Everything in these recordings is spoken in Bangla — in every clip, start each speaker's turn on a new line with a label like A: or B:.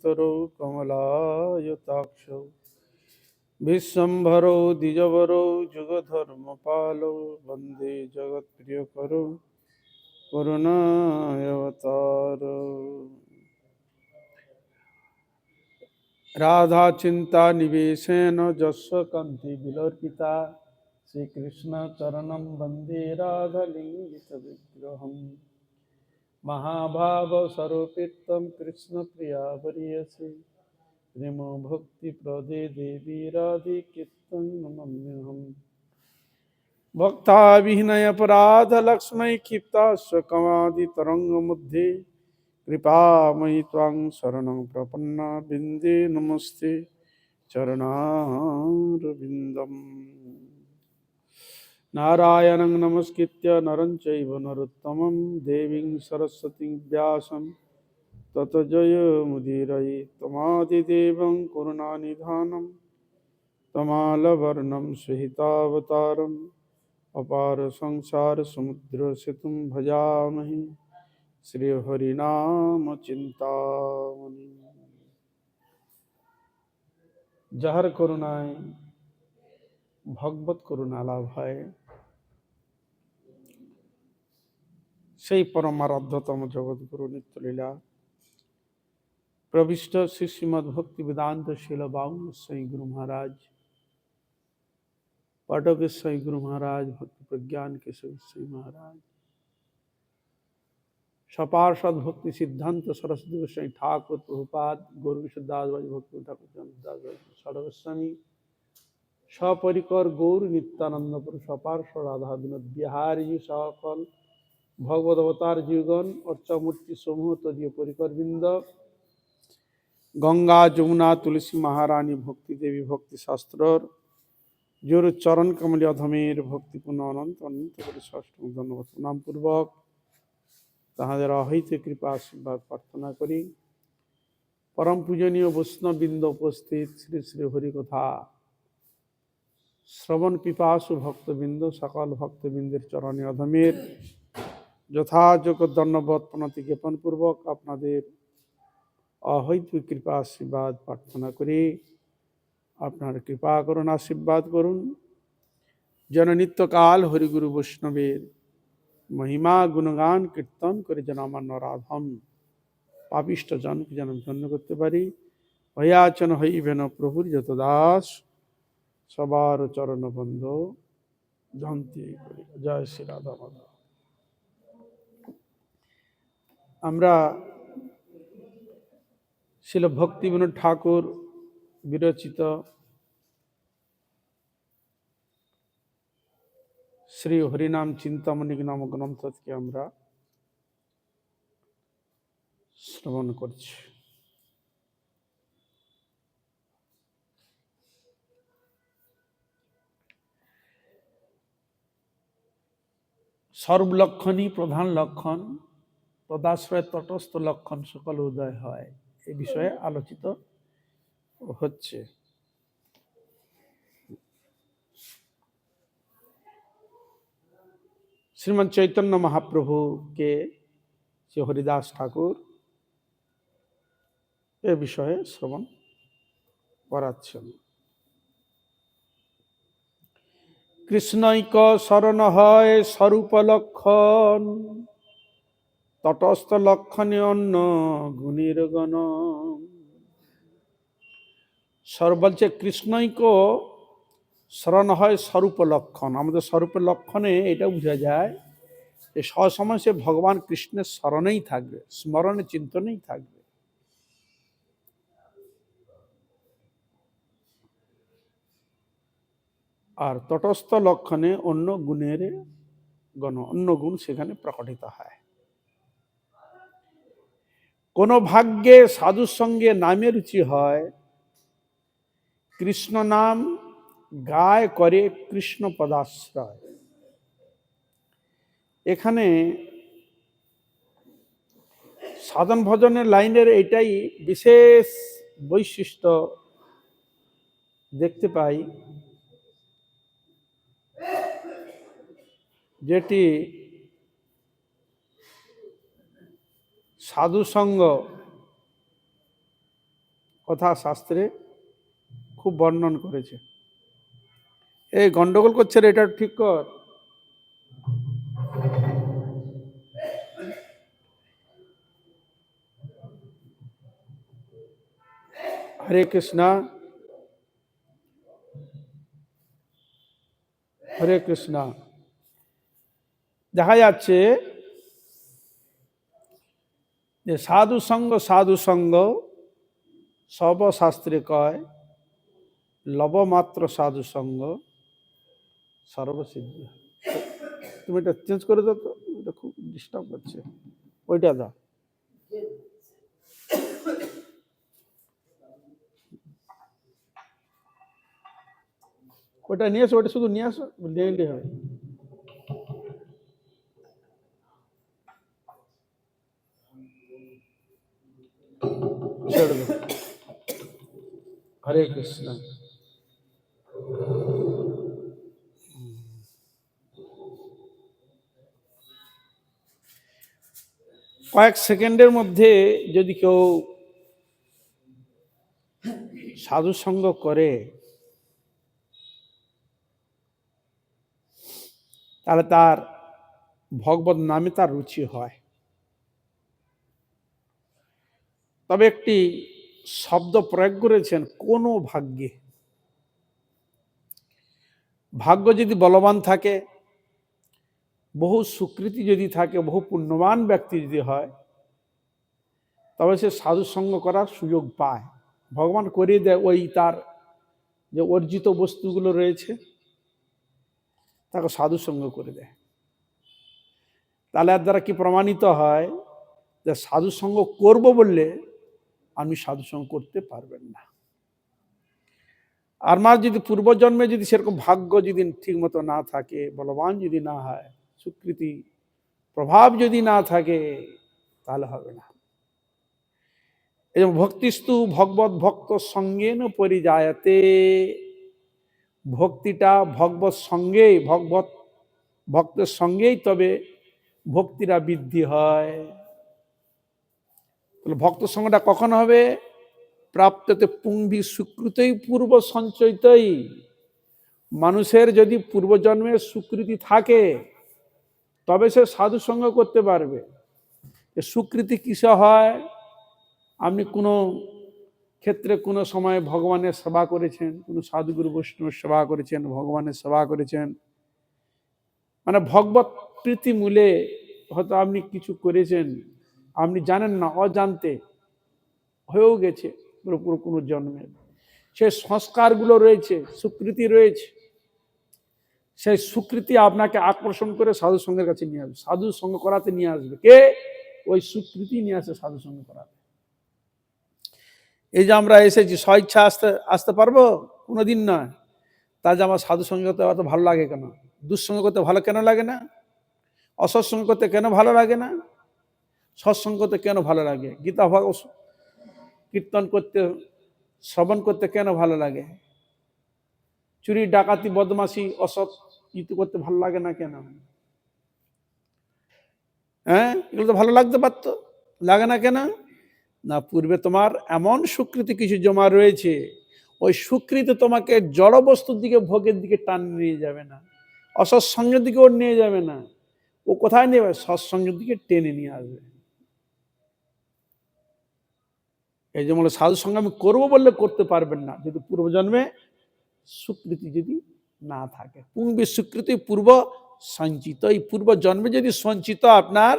A: বিচিত্রো কমলায়তাক্ষো বিশ্বম্ভরো দ্বিজবরো যুগধর্মপালো বন্দে জগৎপ্রিয়করো করুণায়তার। রাধা চিন্তা নিবেশেন যস্য কান্তি বিলর্পিতা শ্রীকৃষ্ণ চরণম বন্দে রাধালিঙ্গিত বিগ্রহম মহাভাব স্বরূপিতম কৃষ্ণ প্রিয়া বরিয়সি প্রেম ভক্তি প্রদে দেবী রাধে কীর্তন নম্যহম। ভক্তাবিহীনয় অপরাধ লক্ষ্মী ক্ষিপ্তাস্ব কমাদি তরঙ্গ মধ্যে কৃপাময়ি ত্বং শরণং প্রপন্না বিন্দে নমস্তে চরণারবিন্দম। নারায়ণং নমস্কৃত্য নরং চৈব নরোত্তমং দেবীং সরস্বতীং ব্যাসং ততো জয়মুদীরয়ে। তমাদিদেবং করুণানিধানং তমালবর্ণং সহিতাবতারং অপার সংসার সমুদ্র সেতুং ভজামহি শ্রী হরিনাম চিন্তামণি। যাহার করুণায় ভগবত করুণা লাভ হয় সেই পরমারাধ্যতম জগৎগুরু নিত্যলীলা প্রবিষ্ট শ্রী শ্রীমদ্ ভক্তি বেদান্ত শিল বাউল সাই গুরু মহারাজ, পাঠকের সাই গুরু মহারাজ, ভক্তি প্রজ্ঞান কেশব সাই মহারাজ, সপার্ষদ ভক্তি সিদ্ধান্ত সরস্বতী গোস্বামী ঠাকুর প্রভুপাদ, গৌরকিশোর দাস বাজি ভক্তি ঠাকুর দাস বাজি সর্বস্বামী, সপরিকর গৌর নিত্যানন্দ পুরুষ সপার্ষদ রাধা বিনোদ বিহারী সকল ভগবত অবতার জীবগণ, অর্চামূর্তি সমূহ তদীয় পরিকর বৃন্দ, গঙ্গা যমুনা তুলসী মহারানী ভক্তি দেবী ভক্তি শাস্ত্রর জোর চরণ কমলী অধমের ভক্তিপূর্ণ অনন্ত অনন্ত করে ষষ্ঠ ধন্যবাদ প্রণাম পূর্বক তাহাদের অহৈত কৃপা আশীর্বাদ প্রার্থনা করি। পরম পূজনীয় বৈষ্ণববৃন্দ উপস্থিত শ্রী শ্রী হরিকথা শ্রবণ পিপাসু ভক্তবৃন্দ, সকল ভক্তবৃন্দের চরণে অধমের যথাযোগ্য ধন্যবাদ প্রণতি জ্ঞাপন পূর্বক আপনাদের অহৈত কৃপা আশীর্বাদ প্রার্থনা করি। আপনার কৃপা করুন, আশীর্বাদ করুন যেন নিত্যকাল হরিগুরু বৈষ্ণবের মহিমা গুণগান কীর্তন করে যেন আমার নরাধম পাপিষ্ট জনকে যেন ধন্য করতে পারি। হইয়াচন হইবেন প্রভুর যত দাস সবার চরণ বন্ধ জানতে করি। জয় শ্রী রাধা মাধব। আমরা শিল ভক্তিবিনোদ ঠাকুর বিরচিত শ্রী হরিনাম চিন্তামণি নামক গ্রন্থ থেকে আমরা শ্রবণ করছি। সর্বলক্ষণই প্রধান লক্ষণ, তদাশ্রয় তটস্থ লক্ষণ সকল উদয় হয়, এ বিষয়ে আলোচিত হচ্ছে। শ্রীমান চৈতন্য মহাপ্রভুকে শ্রী হরিদাস ঠাকুর এ বিষয়ে শ্রবণ করাচ্ছেন। কৃষ্ণৈক শরণ হয় স্বরূপ লক্ষণ, তটস্থ লক্ষণে অন্য গুণের গণ। বলছে কৃষ্ণৈক শরণ হয় স্বরূপ লক্ষণ। আমাদের স্বরূপের লক্ষণে এটা বোঝা যায় যে সবসময় সে ভগবান কৃষ্ণের স্মরণেই থাকবে, স্মরণে চিন্তনেই থাকবে। আর তটস্থ লক্ষণে অন্য গুণের গণ, অন্য গুণ সেখানে প্রকটিত হয়। কোন ভাগ্যে সাধুর সঙ্গে নামে রুচি হয়, কৃষ্ণ নাম গায় করে কৃষ্ণ পদাশ্রয়। এখানে সাধন ভজনের লাইনের এটাই বিশেষ বৈশিষ্ট্য দেখতে পাই, যেটি সাধু সঙ্গ কথা শাস্ত্রে খুব বর্ণন করেছে। এই গন্ডগোল করছে রে, এটা ঠিক কর। হরে কৃষ্ণ, হরে কৃষ্ণ। দেখা যাচ্ছে যে সাধু সঙ্গ সর্বশাস্ত্রে কয়, লবমাত্র সাধু সঙ্গ সর্বসিদ্ধি। তুমি এটা চেঞ্জ করে দাও তো, এটা খুব ডিস্টার্ব করছে। ওইটা দাও। ওটা নিয়ে আসো, ওটা শুধু নিয়ে আসো, নিয়ে হবে। ছেড়ে দাও। হরে কৃষ্ণ। কয়েক সেকেন্ডের মধ্যে যদি কেউ সাধু সঙ্গ করে, তাহলে তার ভগবত নামে তার রুচি হয়। তবে একটি শব্দ প্রয়োগ করেছেন, কোন ভাগ্যে। ভাগ্য যদি বলবান থাকে, বহু স্বীকৃতি যদি থাকে, বহু পুণ্যবান ব্যক্তি যদি হয়, তবে সে সাধু সঙ্গ করার সুযোগ পায়। ভগবান করিয়ে দেয় ওই তার যে অর্জিত বস্তুগুলো রয়েছে, তাকে সাধু সঙ্গ করে দেয়। তাহলে এর দ্বারা কি প্রমাণিত হয় যে সাধু সঙ্গ করব বললে আমি সাধু সঙ্গ করতে পারবেন না। আর আমার যদি পূর্বজন্মে যদি সেরকম ভাগ্য যদি ঠিক মতো না থাকে, বলবান যদি না হয়, স্বীকৃতি প্রভাব যদি না থাকে, তাহলে হবে না। এই ভক্তিস্তু ভগবত ভক্ত সঙ্গেন পরিজায়তে। ভক্তিটা ভগবত সঙ্গেই, ভগবত ভক্তের সঙ্গেই তবে ভক্তিরা বৃদ্ধি হয়। ভক্ত সঙ্গটা কখন হবে? প্রাপ্ততে পুংভি সুকৃতই পূর্ব সঞ্চয়িতই। মানুষের যদি পূর্বজন্মের স্বীকৃতি থাকে, তবে সে সাধু সঙ্গ করতে পারবে। স্বীকৃতি কিসে হয়? আপনি কোনো ক্ষেত্রে কোনো সময় ভগবানের সেবা করেছেন, কোনো সাধুগুরু বৈষ্ণবের সেবা করেছেন, ভগবানের সেবা করেছেন, মানে ভগবত প্রীতি মূলে হয়তো আপনি কিছু করেছেন, আপনি জানেন না, অজান্তে হয়েও গেছে পুরো কোনো জন্মে। সেই সংস্কারগুলো রয়েছে, স্বীকৃতি রয়েছে, সেই স্বীকৃতি আপনাকে আকর্ষণ করে সাধু সঙ্গের কাছে নিয়ে আসবে, সাধু সঙ্গ করাতে নিয়ে আসবে। কে? ওই স্বীকৃতি নিয়ে আসে সাধু সঙ্গ করাতে। এই যে আমরা এসেছি, স্বইচ্ছা আসতে পারবো? কোনোদিন নয়। তা যে আমার সাধু সঙ্গ করতে অত ভালো লাগে কেন? দুঃসঙ্গ করতে ভালো কেন লাগে না? অসৎসঙ্গ করতে কেন ভালো লাগে না? সৎসঙ্গ করতে কেন ভালো লাগে? গীতা কীর্তন করতে, শ্রবণ করতে কেন ভালো লাগে? চুরি ডাকাতি বদমাশি অসৎ ইতি করতে ভালো লাগে না কেন? হ্যাঁ, এগুলো তো ভালো লাগতে পারতো, লাগে না কেন? না, পূর্বে তোমার এমন স্বীকৃতি কিছু জমা রয়েছে, ওই স্বীকৃতি তোমাকে জড় বস্তুর দিকে, ভোগের দিকে টান নিয়ে যাবে না, অসৎসঙ্গের দিকে ওর নিয়ে যাবে না। ও কোথায় নেবে? সৎসঙ্গের দিকে টেনে নিয়ে আসবে। এই যে বলে সাধু সঙ্গ আমি করবো বললে করতে পারবেন না, যদি পূর্বজন্মে স্বীকৃতি যদি না থাকে। পুংবি স্বীকৃতি পূর্ব সঞ্চিত। এই পূর্ব জন্মে যদি সঞ্চিত আপনার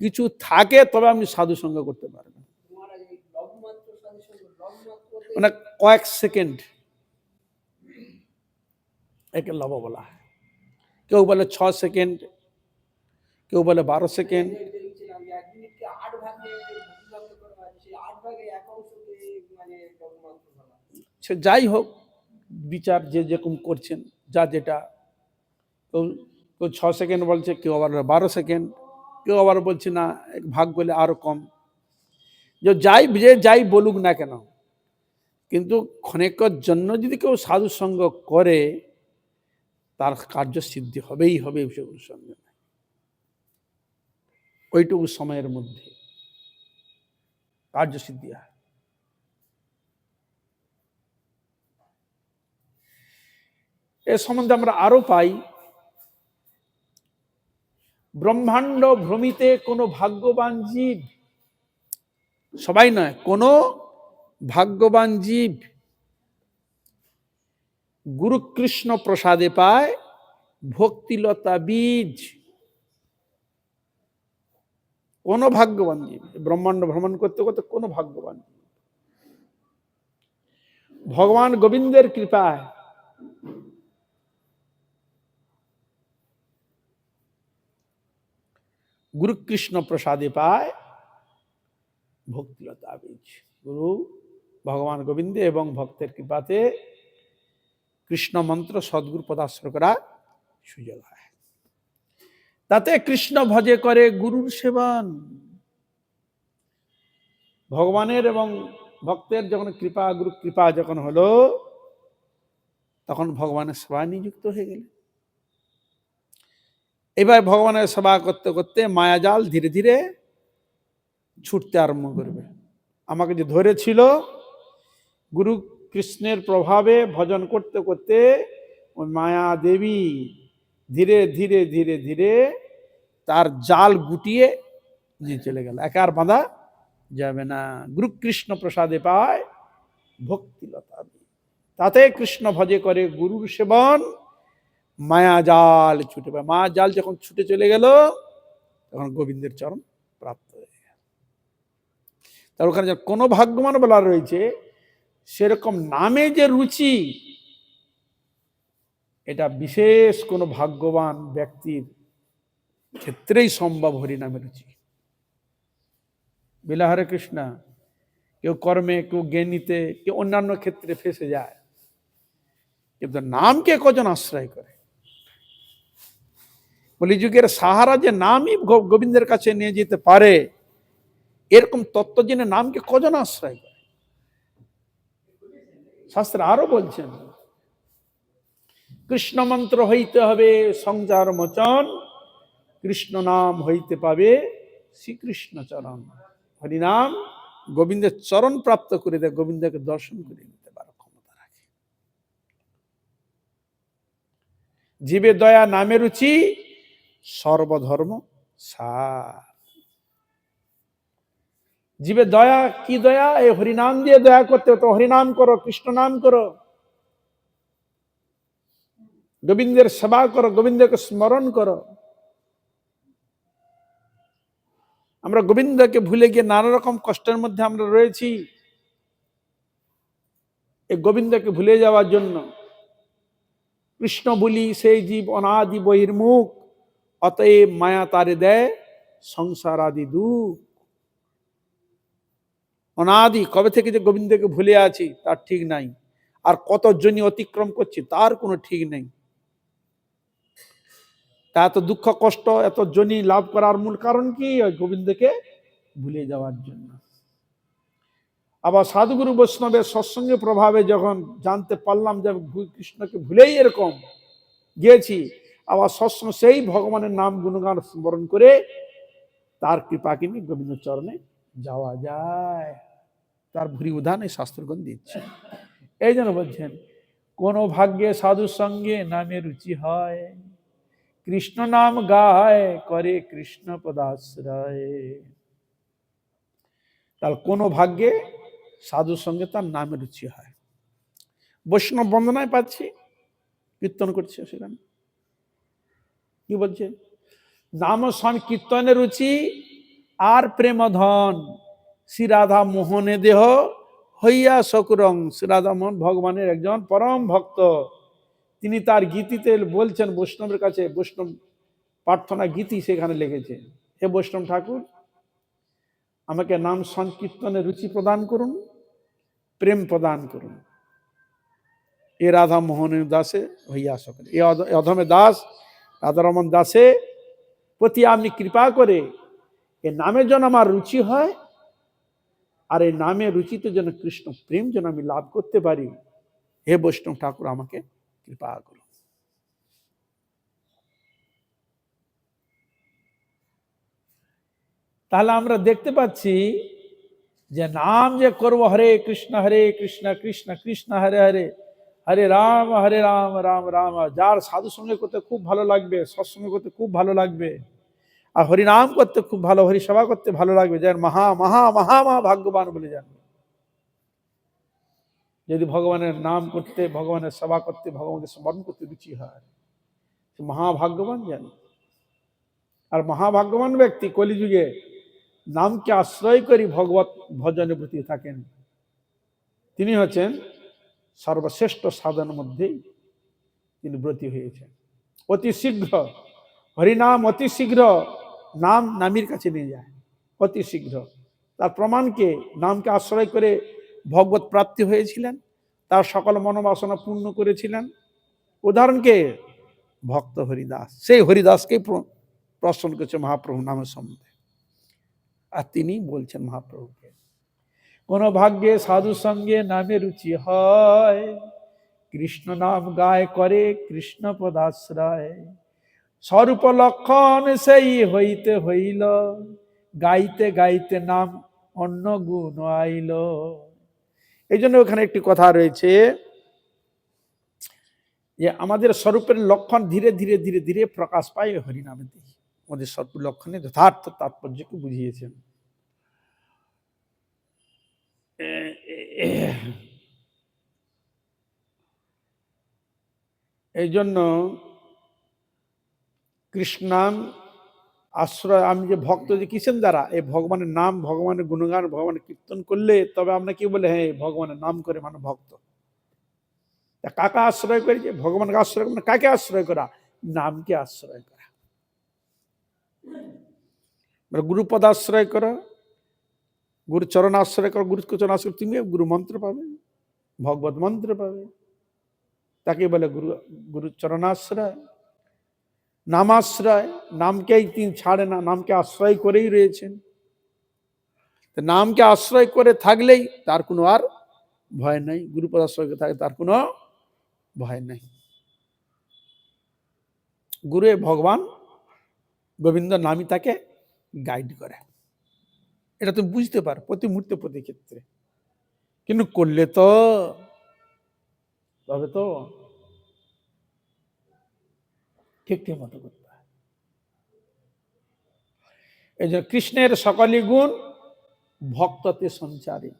A: কিছু থাকে, তবে আপনি সাধু সঙ্গ করতে পারবেন। মানে কয়েক সেকেন্ড একে লব বলা হয়। কেউ বলে 6 সেকেন্ড, কেউ বলে 12 সেকেন্ড। সে যাই হোক, বিচার যে যেরকম করছেন, যা যেটা, কেউ 6 সেকেন্ড বলছে, কেউ আবার 12 সেকেন্ড, কেউ আবার বলছে না ভাগ করলে আরো কম। যে যাই বলুক না কেন, কিন্তু ক্ষণিকের জন্য যদি কেউ সাধু সঙ্গ করে, তার কার্য সিদ্ধি হবেই হবে, সেগুলোর সঙ্গে ওইটুকু সময়ের মধ্যে কার্য সিদ্ধি হয়। এ সম্বন্ধে আমরা আরো পাই, ব্রহ্মাণ্ড ভ্রমিতে কোনো ভাগ্যবান জীব, সবাই নয়, কোনো ভাগ্যবান জীব গুরু কৃষ্ণ প্রসাদে পায় ভক্তিলতা বীজ। কোন ভাগ্যবান জীব, ব্রহ্মাণ্ড ভ্রমণ করতে করতে কোন ভাগ্যবান জীব ভগবান গোবিন্দের কৃপায় গুরু কৃষ্ণ প্রসাদে পায় ভক্তিলতা বীজ। গুরু ভগবান গোবিন্দে এবং ভক্তের কৃপাতে কৃষ্ণ মন্ত্র সদ্গুরু পদাশ্রয় করা সুযোগ হয়। তাতে কৃষ্ণ ভজে করে গুরুর সেবন। ভগবানের এবং ভক্তের যখন কৃপা, গুরু কৃপা যখন হলো, তখন ভগবানের সেবায় নিযুক্ত হয়ে গেল। এবার ভগবানের সেবা করতে করতে মায়াজাল ধীরে ধীরে ছুটতে আরম্ভ করবে। আমাকে যে ধরেছিল, গুরু কৃষ্ণের প্রভাবে ভজন করতে করতে ওই মায়া দেবী ধীরে ধীরে ধীরে ধীরে তার জাল গুটিয়ে নিয়ে চলে গেল। একা আর বাঁধা যাবে না। গুরু কৃষ্ণ প্রসাদে পায় ভক্তিলতা। তাতে কৃষ্ণ ভজে করে গুরুর সেবন, মায়া জাল ছুটে পায়। মায়া জাল যখন ছুটে চলে গেল, তখন গোবিন্দের চরণ প্রাপ্ত হয়ে গেল। তার ওখানে কোনো ভাগ্যবান বলা রয়েছে, সেরকম নামে যে রুচি, এটা বিশেষ কোনো ভাগ্যবান ব্যক্তির ক্ষেত্রেই সম্ভব। হরিনামে রুচি বিলা হরে কৃষ্ণ, কেউ কর্মে, কেউ জ্ঞানীতে, কেউ অন্যান্য ক্ষেত্রে ফেসে যায়, কিন্তু নামকে কজন আশ্রয় করে। কলিযুগের সাহারা যে নামই গোবিন্দের কাছে নিয়ে যেতে পারে, এরকম তত্ত্ব জেনে নামকে কজন আশ্রয় করে। শাস্ত্রে আরো বলছেন, কৃষ্ণ মন্ত্র হইতে হবে সংসার মোচন, কৃষ্ণ নাম হইতে পাবে শ্রীকৃষ্ণ চরণ। হরিনাম গোবিন্দের চরণ প্রাপ্ত করে দেয়, গোবিন্দকে দর্শন করে নিতে পারে ক্ষমতা রাখে। জীবে দয়া নামে রুচি, সর্বধর্ম সার। জীবে দয়া, কি দয়া? এই হরিনাম দিয়ে দয়া করতে হতো। হরিনাম করো, কৃষ্ণ নাম করো, গোবিন্দের সেবা করো, গোবিন্দকে স্মরণ করো। আমরা গোবিন্দকে ভুলে গিয়ে নানা রকম কষ্টের মধ্যে আমরা রয়েছি। এই গোবিন্দকে ভুলে যাওয়ার জন্য কৃষ্ণ বলি সেই জীব অনাদি বহির্মুখ, অতএব মায়া তারে দেয় সংসার আদি দুঃখ। অনাদি কবে থেকে যে গোবিন্দকে ভুলে আছি তার ঠিক নাই, আর কত জনি অতিক্রম করছি তার কোনো ঠিক নেই। তা এত দুঃখ কষ্ট, এত জনি লাভ করার মূল কারণ কি? ওই গোবিন্দকে ভুলে যাওয়ার জন্য। আবার সাধুগুরু বৈষ্ণবের সৎসঙ্গে প্রভাবে যখন জানতে পারলাম যে কৃষ্ণকে ভুলেই এরকম গিয়েছি, আবার সৎসঙ্গ সেই ভগবানের নাম গুণগান স্মরণ করে তার কৃপা কিনে গোবিন্দ চরণে যাওয়া যায়। তার ভুরি উদাহরণ এই শাস্ত্রগণ দিচ্ছে। এই জন্য বলছেন, কোন ভাগ্যে সাধুর সঙ্গে নামে রুচি হয়, কৃষ্ণ নাম গায় করে কৃষ্ণ পদাশ্রয়। তার কোন ভাগ্যে সাধুর সঙ্গে তার নামে রুচি হয়। বৈষ্ণব বন্দনায় পাচ্ছি, কীর্তন করছে সেখানে কি বলছে? নাম সংকীর্তনের রুচি আর প্রেম ধন, শ্রী রাধা মোহনে দেহ হইয়া শকুরং। শ্রী রাধা মোহন ভগবানের একজন পরম ভক্ত। তিনি তার গীতিতে বলছেন বৈষ্ণবের কাছে, বৈষ্ণব প্রার্থনা গীতি সেখানে লিখেছে, হে বৈষ্ণব ঠাকুর, আমাকে নাম সংকীর্তনে রুচি প্রদান করুন, প্রেম প্রদান করুন। এ রাধা মোহনের দাসে হইয়া সকলে, এ অধমে দাস রাধারমন দাসে প্রতি আপনি কৃপা করে এ নামে যেন আমার রুচি হয়, আর এই নামে রুচিতে যেন কৃষ্ণ প্রেম যেন আমি লাভ করতে পারি। হে বৈষ্ণব ঠাকুর, আমাকে কৃপা করুন। তাহলে আমরা দেখতে পাচ্ছি যে নাম যে করব হরে কৃষ্ণ কৃষ্ণ কৃষ্ণ হরে হরে, হরে রাম রাম রাম। যার সাধু সঙ্গে করতে খুব ভালো লাগবে, সৎসঙ্গ করতে খুব ভালো লাগবে, আর হরিনাম করতে খুব ভালো, হরি সেবা করতে ভালো লাগবে, যার মহা মহা মহা মহা ভাগ্যবান বলে জানবে। যদি ভগবানের নাম করতে, ভগবানের সেবা করতে, ভগবানের স্মরণ করতে রুচি হয়, মহাভাগ্যবান জানে। আর মহাভাগ্যবান ব্যক্তি কলিযুগে নামকে আশ্রয় করে ভগবত ভজনের প্রতি থাকেন, তিনি হচ্ছেন সর্বশ্রেষ্ঠ সাধনের মধ্যেই তিনি ব্রতী হয়েছেন। অতি শীঘ্র হরিনাম, অতি শীঘ্র নাম নামের কাছে নিয়ে যায়, অতি শীঘ্র। তার প্রমাণকে, নামকে আশ্রয় করে ভগবত প্রাপ্তি হয়েছিলেন, তার সকল মনোবাসনা পূর্ণ করেছিলেন। উদাহরণকে ভক্ত হরিদাস, সেই হরিদাসকে প্রশ্ন করেছে মহাপ্রভু নামের সম্বন্ধে, আর তিনি বলছেন মহাপ্রভুকে, কোন ভাগ্যে সাধু সঙ্গে নামে রুচি হয়, কৃষ্ণ নাম গায় করে কৃষ্ণ পদাশ্রয়, স্বরূপ লক্ষণ সেই হইতে হইল, গাইতে গাইতে নাম অন্য গুণ আইল। এই জন্য ওখানে একটি কথা রয়েছে যে আমাদের স্বরূপের লক্ষণ ধীরে ধীরে ধীরে ধীরে প্রকাশ পায় হরিনামে দিয়ে। আমাদের স্বরূপ লক্ষণে যথার্থ তাৎপর্যকে বুঝিয়েছেন। এই জন্য কৃষ্ণাম আশ্রয়, আমি যে ভক্ত যে কিসের দ্বারা, এই ভগবানের নাম, ভগবানের গুণগান, ভগবানের কীর্তন করলে তবে আমরা কি বলে, হ্যাঁ ভগবানের নাম করে মানে ভক্ত। কাকে আশ্রয় করি? যে ভগবানকে আশ্রয় করা। কাকে আশ্রয় করা? নামকে আশ্রয় করা, গুরুপদ আশ্রয় করা, গুরু চরণ আশ্রয় করা। গুরু চরণ আশ্রয়, তুমি গুরু মন্ত্র পাবে, ভগবত মন্ত্র পাবে, তাকে বলে গুরু গুরু চরণাশ্রয়। নামাশ্রয়, নামকেই তিনি ছাড়ে না, নামকে আশ্রয় করেই রয়েছেন। নামকে আশ্রয় করে থাকলেই তার কোনো আর ভয় নাই, গুরুপদ আশ্রয় করে থাকে তার কোনো ভয় নাই। গুরু ভগবান গোবিন্দ নামই তাকে গাইড করে, এটা তুমি বুঝতে পারো প্রতি মুহূর্তে প্রতি ক্ষেত্রে। কিন্তু করলে তো তবে তো ঠিক ঠিক মতো করতে হয়। এই জন্য কৃষ্ণের সকলই গুণ ভক্ততে সঞ্চারী।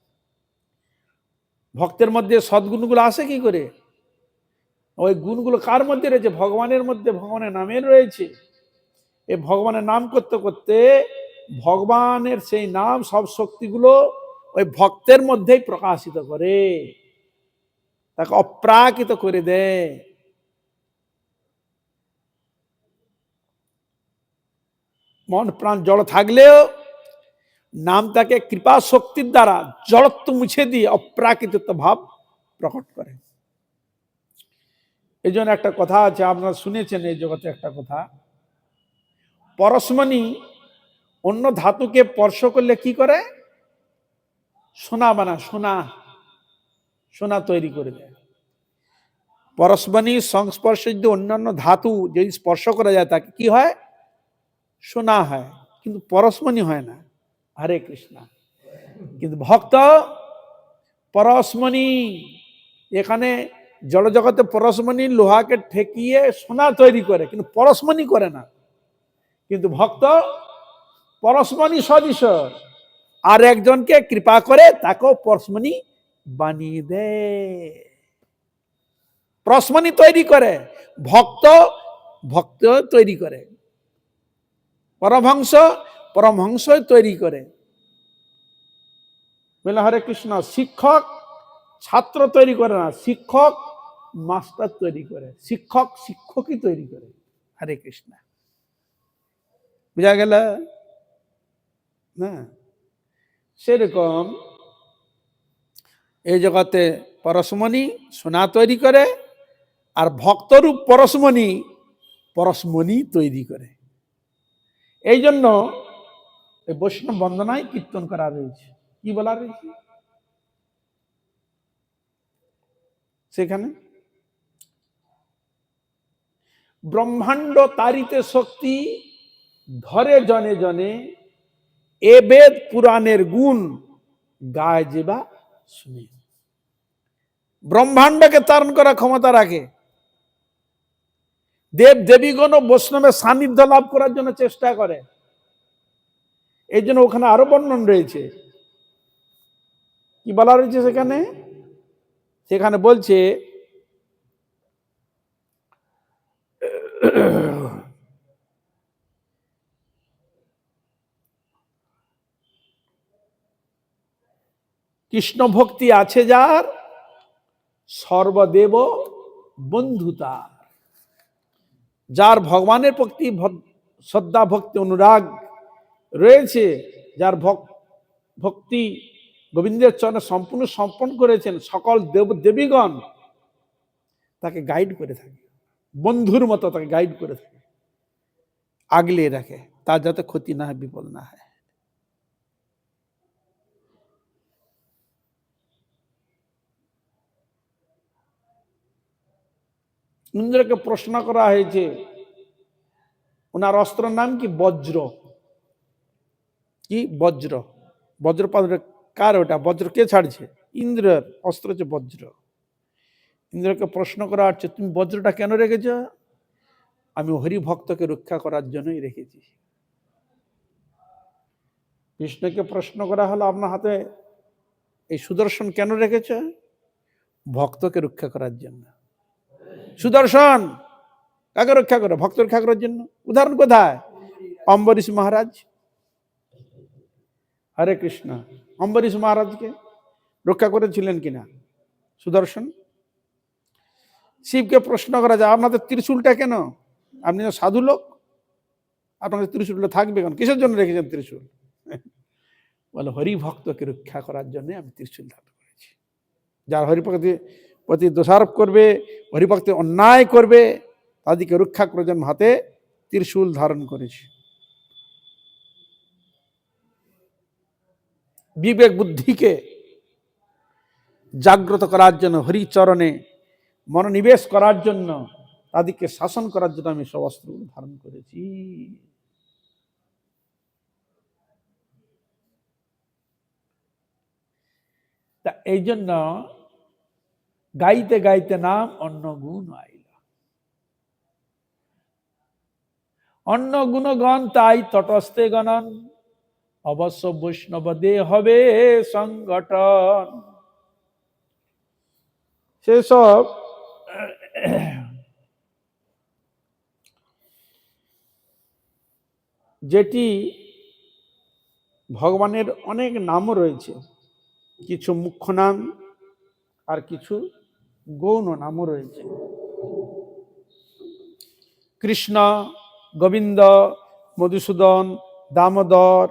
A: ভক্তের মধ্যে সদ্গুণগুলো আসে কি করে? ওই গুণগুলো কার মধ্যে রয়েছে? ভগবানের মধ্যে, ভগবানের নামের রয়েছে। এই ভগবানের নাম করতে করতে ভগবানের সেই নাম সব শক্তিগুলো ওই ভক্তের মধ্যেই প্রকাশিত করে, তাকে অপ্রাকৃত করে দেয়। মন প্রাণ জড় থাকলেও নাম তাকে কৃপা শক্তির দ্বারা জড়ত্ব মুছে দিয়ে অপ্রাকৃতিত্ব ভাব প্রকট করে। এই জন্য একটা কথা আছে, আপনারা শুনেছেন এই জগতে একটা কথা, পরশমণি অন্য ধাতুকে স্পর্শ করলে কি করে? সোনা বানা, সোনা সোনা তৈরি করে দেয়। পরশমণি সংস্পর্শে যদি অন্যান্য ধাতু যদি স্পর্শ করা যায় তাকে কি হয়? সোনা হয়, কিন্তু পরশমণি হয় না। হরে কৃষ্ণ। কিন্তু ভক্ত পরশমণি, এখানে জড়জগতে পরশমণি লোহাকে ঠেকিয়ে সোনা তৈরি করে, কিন্তু পরশমণি করে না। কিন্তু ভক্ত পরশমণি সদৃশ আর একজনকে কৃপা করে তাকেও পরশমণি বানিয়ে দেয়, পরশমণি তৈরি করে। ভক্ত ভক্ত তৈরি করে, পরমহংস পরমহংস তৈরি করে। বলে হরে কৃষ্ণ। শিক্ষক ছাত্র তৈরি করে না, শিক্ষক মাস্টার তৈরি করে, শিক্ষক শিক্ষকই তৈরি করে। হরে কৃষ্ণ। বুঝা গেল না? সেরকম এই জগতে পরশমণি সোনা তৈরি করে, আর ভক্তরূপ পরশমণি পরশমণি তৈরি করে। এই জন্য এই বৈষ্ণব বন্দনায় কীর্তন করা রয়েছে। কি বলা রয়েছে সেখানে? ব্রহ্মাণ্ড তারিতে শক্তি ধরে জনে জনে, এ বেদ পুরাণের গুণ গায় যেবা শুনে। ব্রহ্মাণ্ডকে তারণ করার ক্ষমতা রাখে। দেব দেবীগণ ও বৈষ্ণবের সান্নিধ্য লাভ করার জন্য চেষ্টা করে। এই জন্য ওখানে আরো বর্ণন রয়েছে। কি বলা রয়েছে সেখানে? সেখানে বলছে কৃষ্ণ ভক্তি আছে যার, সর্বদেব বন্ধুতা। যার ভগবানের প্রতি শ্রদ্ধা ভক্তি অনুরাগ রয়েছে, যার ভক্তি গোবিন্দের চরণে সম্পূর্ণ সমর্পণ করেছেন, সকল দেব দেবীগণ তাকে গাইড করে থাকে, বন্ধুর মতো তাকে গাইড করে থাকে, আগলে রাখে, তার যাতে ক্ষতি না হয়, বিপদ না হয়। ইন্দ্রকে প্রশ্ন করা হয়েছে, ওনার অস্ত্রের নাম কি? বজ্র। কি? বজ্র। বজ্রপাত কার? ওটা বজ্র কে ছাড়ছে? ইন্দ্রের অস্ত্র হচ্ছে বজ্র। ইন্দ্রকে প্রশ্ন করা হচ্ছে, তুমি বজ্রটা কেন রেখেছ? আমি হরি ভক্তকে রক্ষা করার জন্যই রেখেছি। কৃষ্ণকে প্রশ্ন করা হলো, আপনার হাতে এই সুদর্শন কেন রেখেছ? ভক্তকে রক্ষা করার জন্য। সুদর্শন কাকে রক্ষা করে? ভক্ত রক্ষা করার জন্য। উদাহরণ কোথায়? অম্বরীশ মহারাজ। হরে কৃষ্ণ। অম্বরীশ মহারাজকে রক্ষা করেছিলেন কিনা সুদর্শন? শিবকে প্রশ্ন করা যায়, আপনাদের ত্রিশূলটা কেন? আপনি সাধু লোক, আপনাদের ত্রিশূলটা থাকবে কেন? কিসের জন্য রেখেছেন ত্রিশূল? বলে, হরি ভক্তকে রক্ষা করার জন্য আমি ত্রিশূল ধারণ করেছি। যার হরিভক্তের প্রতি দোষারোপ করবে, হরিভক্তে অন্যায় করবে, তাদেরকে রক্ষা করার জন্য হাতে ত্রিশূল ধারণ করেছি। বিবেক বুদ্ধিকে জাগ্রত করার জন্য, হরিচরণে মনোনিবেশ করার জন্য, তাদেরকে শাসন করার জন্য আমি সব অস্ত্র ধারণ করেছি। তা এই জন্য গাইতে গাইতে নাম অন্য গুণ আইল। অন্য গুণগণ তাই তটস্থে গণন, অবশ্য বৈষ্ণবদে হবে সংগঠন। সেসব যেটি ভগবানের অনেক নামও রয়েছে, কিছু মুখ্য নাম আর কিছু গৌণ নামও রয়েছে। কৃষ্ণ, গোবিন্দ, মধুসূদন, দামোদর,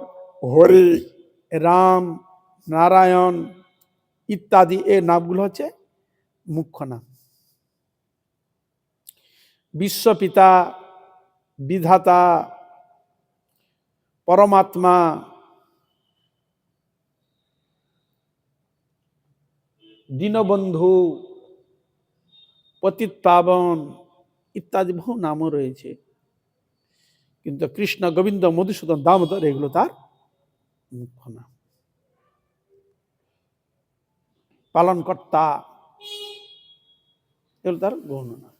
A: হরি, রাম, নারায়ণ ইত্যাদি এই নামগুলো হচ্ছে মুখ্য নাম। বিশ্বপিতা, বিধাতা, পরমাত্মা, দীনবন্ধু, পতিত পাবন ইত্যাদি বহু নামও রয়েছে। কিন্তু কৃষ্ণ, গোবিন্দ, মধুসূদন, দামোদর এগুলো তার মুখ্য নাম। পালনকর্তা এগুলো তার গৌণ নাম।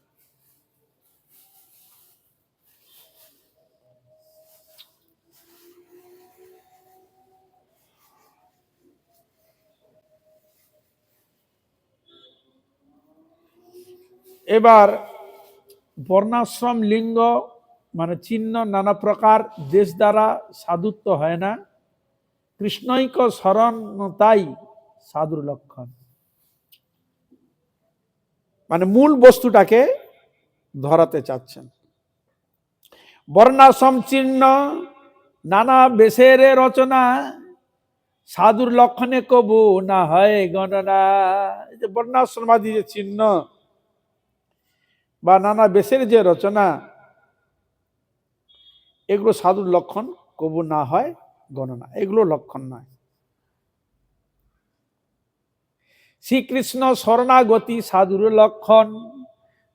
A: এবার বর্ণাশ্রম লিঙ্গ মানে চিহ্ন নানা প্রকার দেশ দ্বারা সাধুত্ব হয় না, কৃষ্ণৈক শরণতাই সাধুর লক্ষণ। মানে মূল বস্তুটাকে ধরাতে চাচ্ছেন। বর্ণাশ্রম চিহ্ন নানা বেশের রচনা, সাধুর লক্ষণে কবু না হয় গণনা। এই যে বর্ণাশ্রমাদি যে চিহ্ন বা নানা বেশের যে রচনা, এগুলো সাধুর লক্ষণ কবু না হয় গণনা, এগুলো লক্ষণ নয়। শ্রীকৃষ্ণ শরণাগতি সাধুর লক্ষণ,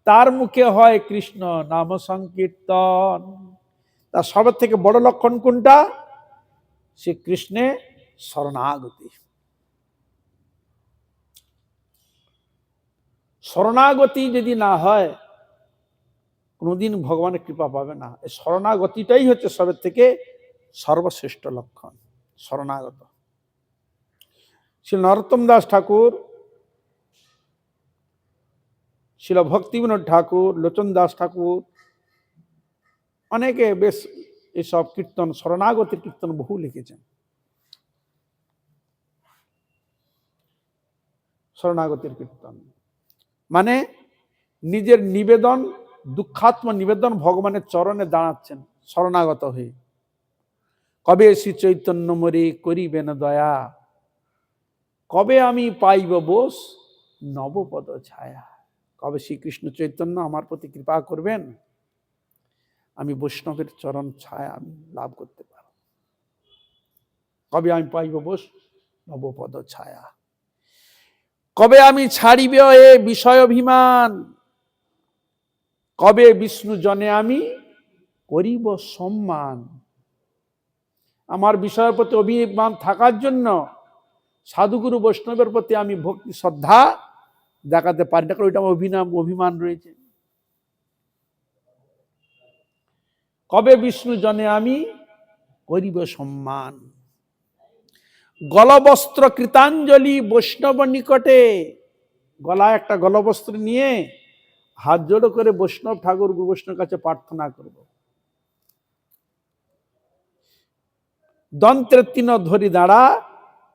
A: তার মুখে হয় কৃষ্ণ নাম সংকীর্তন। তার সবার থেকে বড় লক্ষণ কোনটা? শ্রীকৃষ্ণে শরণাগতি। শরণাগতি যদি না হয় কোনোদিন ভগবানের কৃপা পাবে না। এই শরণাগতিটাই হচ্ছে সবের থেকে সর্বশ্রেষ্ঠ লক্ষণ, শরণাগত। শ্রী নরোত্তম দাস ঠাকুর, শিল ভক্তিবিনোদ ঠাকুর, লোচন দাস ঠাকুর, অনেকে বেশ এসব কীর্তন, শরণাগতির কীর্তন বহু লিখেছেন। শরণাগতির কীর্তন মানে নিজের নিবেদন, দুঃখাত্ম নিবেদন ভগবানের চরণে দাঁড়াচ্ছেন শরণাগত হয়ে। কবে শ্রী চৈতন্য মোরে করিবেন দয়া, কবে আমি পাইব বোস নবপদ ছায়া। কবে শ্রীকৃষ্ণ চৈতন্য আমার প্রতি কৃপা করবেন, আমি বৈষ্ণবের চরণ ছায়া আমি লাভ করতে পারব। কবে আমি পাইব বোস নবপদ ছায়া, কবে আমি ছাড়িব এ বিষয় অভিমান, কবে বিষ্ণু জনে আমি করিব সম্মান। আমার বিষয়ের প্রতি অভিমান থাকার জন্য সাধুগুরু বৈষ্ণবের প্রতি আমি ভক্তি শ্রদ্ধা দেখাতে পারি না, কারণ ওইটা অভিমান রয়েছে। কবে বিষ্ণু জনে আমি করিব সম্মান, গলবস্ত্র কৃতাঞ্জলি বৈষ্ণব নিকটে। গলায় একটা গলবস্ত্র নিয়ে হাত জোড়ো করে বৈষ্ণব ঠাকুর গুরু বৈষ্ণবের কাছে প্রার্থনা করব। দন্ত্রের তিন ধরি দাঁড়া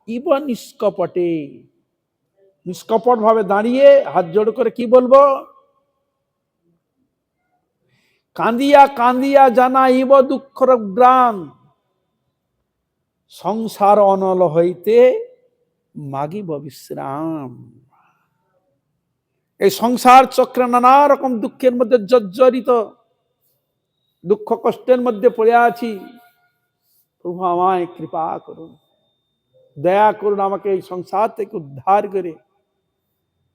A: ইব নিষ্কপটে, নিষ্কপট ভাবে দাঁড়িয়ে হাত জোড়ো করে কি বলবো, কাঁদিয়া কাঁদিয়া জানা ইব দুঃখর গ্রাম, সংসার অনল হইতে মাগিব বিশ্রাম। এই সংসার চক্রে নানা রকম দুঃখের মধ্যে জর্জরিত, দুঃখ কষ্টের মধ্যে পড়ে আছি। প্রভু আমায় কৃপা করুন, দয়া করুন, আমাকে এই সংসার থেকে উদ্ধার করে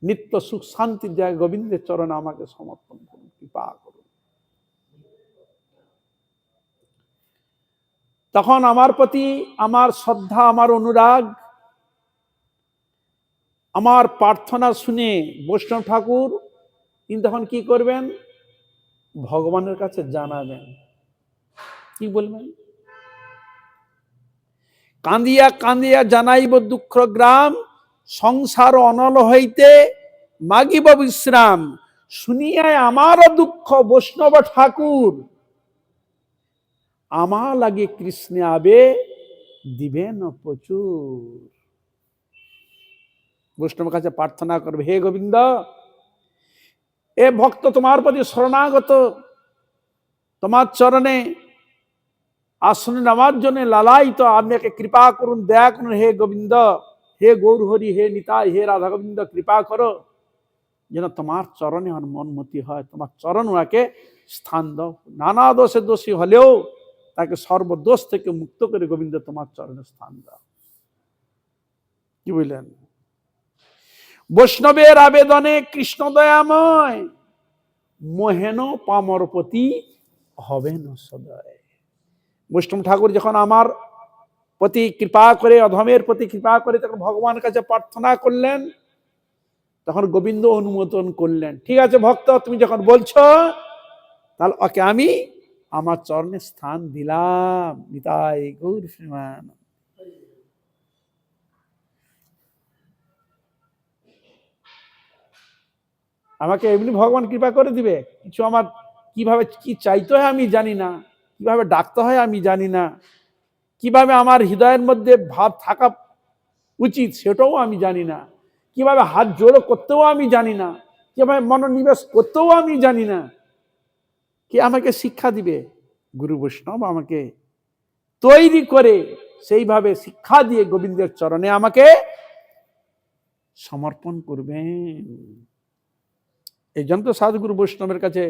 A: নিত্য সুখ শান্তি দেয় গোবিন্দের চরণে আমাকে সমর্পণ করুন, কৃপা করুন। তখন আমার প্রতি আমার শ্রদ্ধা, আমার অনুরাগ, আমার প্রার্থনা শুনে বৈষ্ণব ঠাকুর তিনি তখন কি করবেন, ভগবানের কাছে জানাবেন। কি বলবেন, কাঁদিয়া কাঁদিয়া জানাইব দুঃখ গ্রাম, সংসার অনল হইতে মাগিব বিশ্রাম। শুনিয়া আমার দুঃখ বৈষ্ণব ঠাকুর, আমার লাগে কৃষ্ণে আবে দিবেন প্রচুর। বৈষ্ণবের কাছে প্রার্থনা করবে, হে গোবিন্দ, এ ভক্ত তোমার প্রতি শরণাগত, তোমার চরণে আসনে নামার জন্য লালায়িত, আপনাকে কৃপা করুন, দয়া করুন হে গোবিন্দ, হে গৌর হরি, হে নিতাই, হে রাধা গোবিন্দ, কৃপা করো যেন তোমার চরণে আমার মনমতি হয়, তোমার চরণ ওনাকে স্থান দাও। নানা দোষে দোষী হলেও তাকে সর্বদোষ থেকে মুক্ত করে গোবিন্দ তোমার চরণে স্থান দাও। কি বললেন, বৈষ্ণবের আবেদনে কৃষ্ণ দয়াময়, মোহেন পামরপতি হবেন সদয়। বৈষ্ণব ঠাকুর যখন আমার প্রতি কৃপা করে, অধমের প্রতি কৃপা করে তখন ভগবানের কাছে প্রার্থনা করলেন, তখন গোবিন্দ অনুমোদন করলেন। ঠিক আছে ভক্ত, তুমি যখন বলছো তাহলে ওকে আমি আমার চরণে স্থান দিলাম। নিতাই গৌর শ্রীমান। আমাকে এমনি ভগবান কৃপা করে দিবে, কিছু আমার কিভাবে কি চাইতে হয় আমি জানি না, কিভাবে ডাকতে হয় আমি জানি না, কিভাবে আমার হৃদয়ের মধ্যে ভাব থাকা উচিত সেটাও আমি জানি না, কিভাবে হাত জোড়ো করতেও আমি জানি না, কিভাবে মনোনিবেশ করতেও আমি জানি না। কে আমাকে শিক্ষা দিবে? গুরু বৈষ্ণব আমাকে তৈরি করে সেইভাবে শিক্ষা দিয়ে গোবিন্দের চরণে আমাকে সমর্পণ করবেন। এই জন্য তো সাধুগুরু বৈষ্ণবের কাছে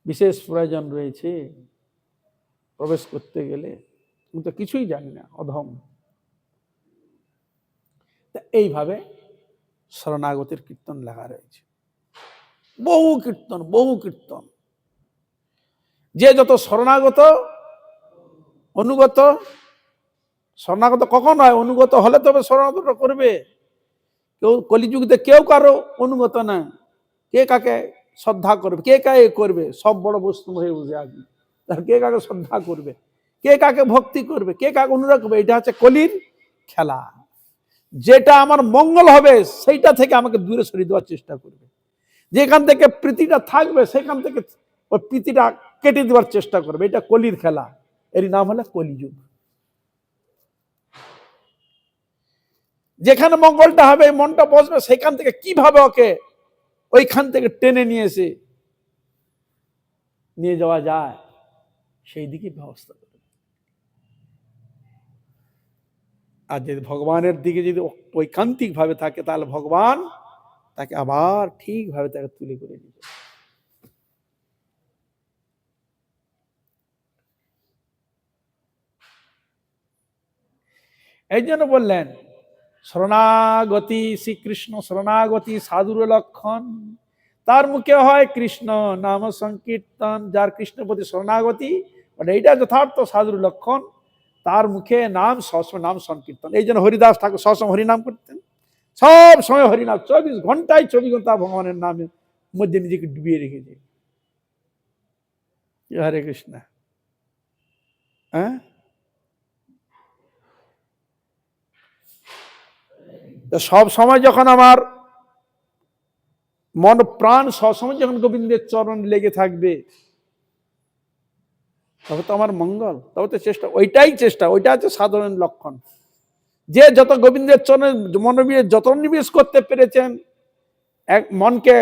A: বিশেষ প্রয়োজন রয়েছে প্রবেশ করতে গেলে। আমি তো কিছুই জানি না, অধম। এইভাবে শরণাগতির কীর্তন লেখা রয়েছে, বহু কীর্তন, বহু কীর্তন। যে যত শরণাগত, অনুগত, শরণাগত কখন হয়? অনুগত হলে তবে শরণাগত করবে। কেউ কলিযুগতে কেউ কারো অনুগত না, কে কাকে শ্রদ্ধা করবে, কে কাকে করবে, সব বড় বস্তু হয়ে বুঝে আসবে। কে কাকে শ্রদ্ধা করবে, কে কাকে ভক্তি করবে, কে কাকে অনুরাগ করবে, এটা হচ্ছে কলির খেলা। যেটা আমার মঙ্গল হবে সেইটা থেকে আমাকে দূরে সরিয়ে দেওয়ার চেষ্টা করবে, যেখান থেকে প্রীতিটা থাকবে সেখান থেকে ওই প্রীতিটা কেটে দেওয়ার চেষ্টা করবে। এটা কলির খেলা, এর নাম হলো কলিযুগ। যেখানে মঙ্গলটা হবে, মনটা বসবে, সেখান থেকে কিভাবে ওকে ওইখান থেকে টেনে নিয়ে এসে নিয়ে যাওয়া যায় সেই দিকে ব্যবস্থা করবে। আর যদি ভগবানের দিকে যদি ঐকান্তিক ভাবে থাকে, তাহলে ভগবান তাকে আবার ঠিকভাবে তাকে তুলে করে দিবে। এই জন্য বললেন শরণাগতি, শ্রীকৃষ্ণ শরণাগতি সাধুর লক্ষণ, তার মুখে হয় কৃষ্ণ নাম সংকীর্তন। যার কৃষ্ণের প্রতি শরণাগতি, এইটা যথার্থ সাধুর লক্ষণ, তার মুখে নাম, সবসময় নাম সংকীর্তন। এই জন্য হরিদাস ঠাকুর সবসময় হরিনাম করতেন, সব সময় হরিনাম, 24 ঘন্টায় 24 ঘন্টা ভগবানের নামের মধ্যে নিজেকে ডুবিয়ে রেখেছে। হরে কৃষ্ণ। হ্যাঁ, সব সময় যখন আমার মন প্রাণ সবসময় যখন গোবিন্দের চরণ লেগে থাকবে, তবে তো আমার মঙ্গল, তবে তো চেষ্টা, ওইটাই চেষ্টা, ওইটা হচ্ছে সাধারণ লক্ষণ। যে যত গোবিন্দের চরণে মনোনিবেশ যত নিবেশ করতে পেরেছেন, এক মনকে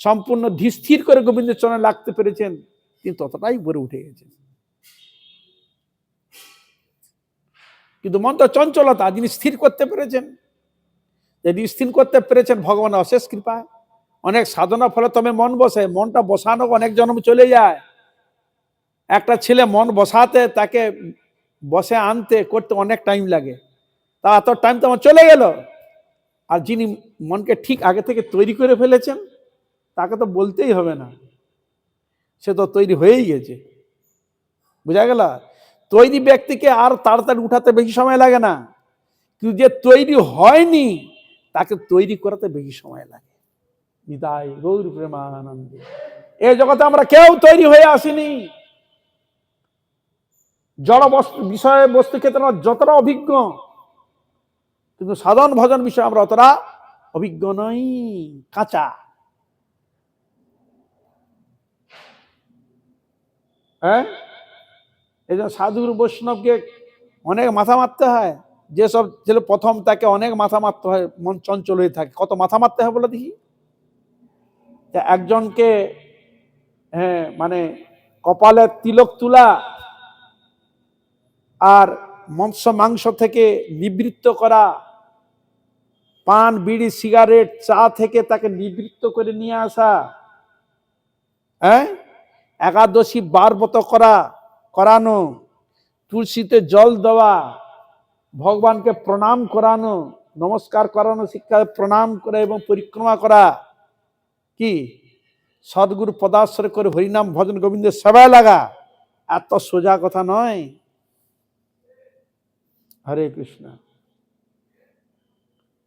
A: সম্পূর্ণ ধীর করে গোবিন্দের চরণে লাগতে পেরেছেন, তিনি ততটাই ভরে উঠে গেছেন। কিন্তু মন তো চঞ্চলতা, যিনি স্থির করতে পেরেছেন, যদি স্থির করতে পেরেছেন ভগবানের অশেষ কৃপা। অনেক সাধনা ফলে তবে মন বসে, মনটা বসানো অনেক জন্ম চলে যায়। একটা ছেলে মন বসাতে, তাকে বসে আনতে করতে অনেক টাইম লাগে, তা এত টাইম তো আমার চলে গেল। আর যিনি মনকে ঠিক আগে থেকে তৈরি করে ফেলেছেন, তাকে তো বলতেই হবে না, সে তো তৈরি হয়েই গেছে। বুঝা গেল? তৈরি ব্যক্তিকে আর তাড়াতাড়ি উঠাতে বেশি সময় লাগে না, কিন্তু যে তৈরি হয়নি তাকে তৈরি করাতে বেশি সময় লাগে। নিতাই গৌর প্রেমানন্দে। এই জগতে আমরা কেউ তৈরি হয়ে আসিনি। জড় বস্তু বিষয় বস্তু ক্ষেত্রে আমরা যতটা অভিজ্ঞ, কিন্তু সাধন ভজন বিষয়ে আমরা অতটা অভিজ্ঞ নই, কাঁচা। হ্যাঁ, এই জন্য সাধুর বৈষ্ণবকে অনেক মাথা মারতে হয়। যেসব ছেলে প্রথম, তাকে অনেক মাথা মারতে হয়, মন চঞ্চল হয়ে থাকে। কত মাথা মারতে হয় বলে দেখি? একজনকে হ্যাঁ মানে কপালে তিলক তুলা আর মাংস থেকে নিবৃত্ত করা, পান বিড়ি সিগারেট চা থেকে তাকে নিবৃত্ত করে নিয়ে আসা, হ্যাঁ, একাদশী বারবত করানো, তুলসীতে জল দেওয়া, ভগবানকে প্রণাম করানো, নমস্কার করানো, শিক্ষা প্রণাম করে এবং পরিক্রমা করা, কি সদ্গুরু পদাশ্রয় করে হরিনাম ভজন গোবিন্দের সেবায় লাগা, এত সোজা কথা নয়। হরে কৃষ্ণ।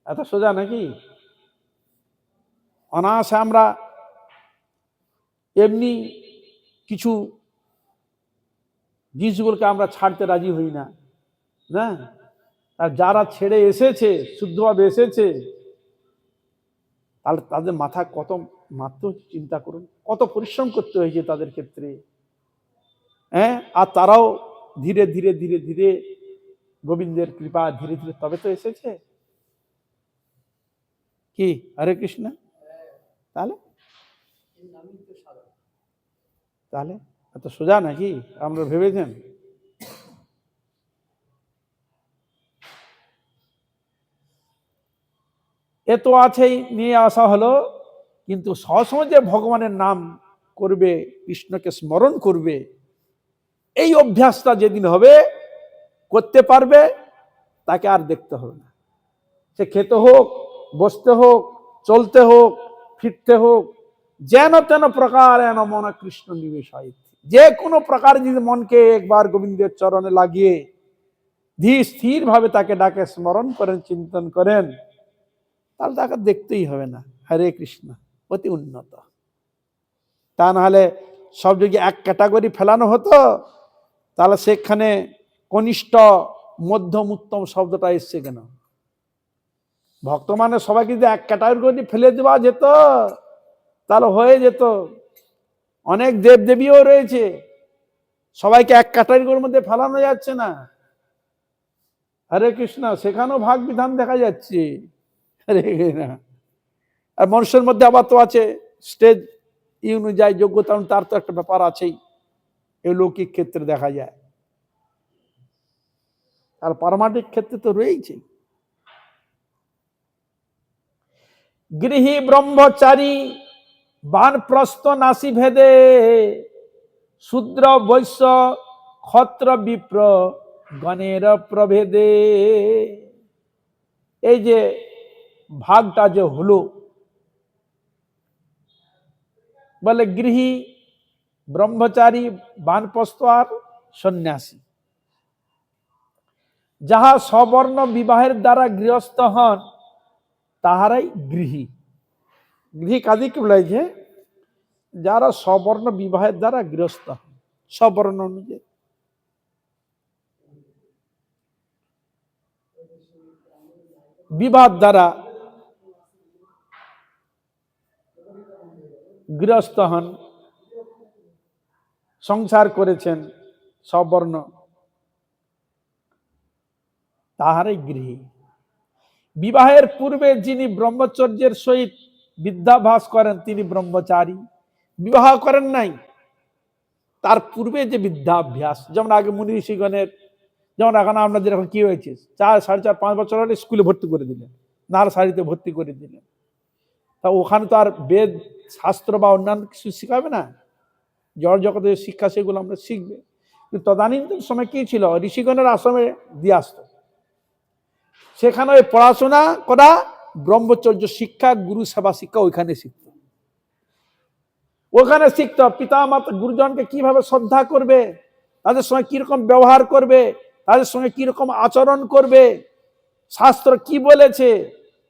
A: এত সোজা নাকি? অনায়াসে আমরা এমনি কিছু জিনিসগুলোকে আমরা ছাড়তে রাজি হই না, না? আর যারা ছেড়ে এসেছে, শুদ্ধভাবে এসেছে, তাহলে তাদের মাথা কত মাত্র চিন্তা করুন, কত পরিশ্রম করতে হয়েছে তাদের ক্ষেত্রে। হ্যাঁ, আর তারাও ধীরে ধীরে ধীরে ধীরে গোবিন্দের কৃপা ধীরে ধীরে তবে তো এসেছে। কি হরে কৃষ্ণ? তাহলে তাহলে এত সোজা নাকি আমরা ভেবেছেন? এ তো আছেই, নিয়ে আসা হলো, কিন্তু সবসময় যে ভগবানের নাম করবে, কৃষ্ণকে স্মরণ করবে, এই অভ্যাসটা যেদিন হবে, করতে পারবে, তাকে আর দেখতে হবে না। সে খেতে হোক, বসতে হোক, চলতে হোক, ফিরতে হোক, যেন তেন প্রকার এন মন কৃষ্ণ নিবেশ হয়। যে কোনো প্রকার যদি মনকে একবার গোবিন্দের চরণে লাগিয়ে ধীর স্থির ভাবে তাকে ডাকে স্মরণ করেন, চিন্তন করেন, তাহলে তাকে দেখতেই হবে না। হরে কৃষ্ণ। অতি উন্নত। তা নাহলে সব যদি এক ক্যাটাগরি ফেলানো হতো তাহলে সেখানে কনিষ্ঠ মধ্যম উত্তম শব্দটা এসছে কেন? ভক্ত মানে সবাইকে যদি এক ক্যাটাগরি ফেলে দেওয়া যেত তাহলে হয়ে যেত। অনেক দেব দেবীও রয়েছে, সবাইকে এক ক্যাটাগরির মধ্যে ফেলানো যাচ্ছে না। হরে কৃষ্ণ, সেখানেও ভাগ বিধান দেখা যাচ্ছে। হরে কৃষ্ণ। আর মানুষের মধ্যে আবার তো আছে স্টেজ অনুযায়ী যোগ্যতা, তার তো একটা ব্যাপার আছেই, এই লৌকিক ক্ষেত্রে দেখা যায়, আর পারমাণিক ক্ষেত্রে তো রয়েছে। গৃহী ব্রহ্মচারী বানপ্রস্থ নাসি ভেদে শূদ্র বৈশ্য ক্ষত্র বিপ্র গণের প্রভেদে। এই যে ভাগটা যে হলো, বলে গৃহী ব্রহ্মচারী বানপ্রস্থ আর সন্ন্যাসী, যাহা সবর্ণ বিবাহের দ্বারা গৃহস্থ হন তাহারাই গৃহী। গৃহী কাদিকে বলেছে? যারা সবর্ণ বিবাহের দ্বারা গৃহস্থ হন, সবর্ণ অনুযায়ী। বিবাহ দ্বারা গৃহস্থ হন, সংসার করেছেন সবর্ণ, তাহারাই গৃহী। বিবাহের পূর্বে যিনি ব্রহ্মচর্যের সহিত বিদ্যাভ্যাস করেন তিনি ব্রহ্মচারী। বিবাহ করেন নাই, তার পূর্বে যে বিদ্যাভ্যাস, যেমন আগে মুনি ঋষিগণের, যেমন এখন আপনাদের এখন কি হয়েছে, 4, 4.5, 5 বছর হলে স্কুলে ভর্তি করে দিলেন, নার্সারিতে ভর্তি করে দিলেন। তা ওখানে তো আর বেদ শাস্ত্র বা অন্যান্য কিছু শিখাবে না, জড় জগতের শিক্ষা সেগুলো আমরা শিখবে। কিন্তু তদানীন্তন সময় কি ছিল, ঋষিগণের আশ্রমে দিয়ে আসতো, সেখানে ওই পড়াশোনা করা, ব্রহ্মচর্য শিক্ষা, গুরু সেবা শিক্ষা ওইখানে শিখত। ওখানে শিখত পিতা মাতা গুরুজনকে কিভাবে শ্রদ্ধা করবে, তাদের সঙ্গে কিরকম ব্যবহার করবে, তাদের সঙ্গে কিরকম আচরণ করবে, শাস্ত্র কি বলেছে,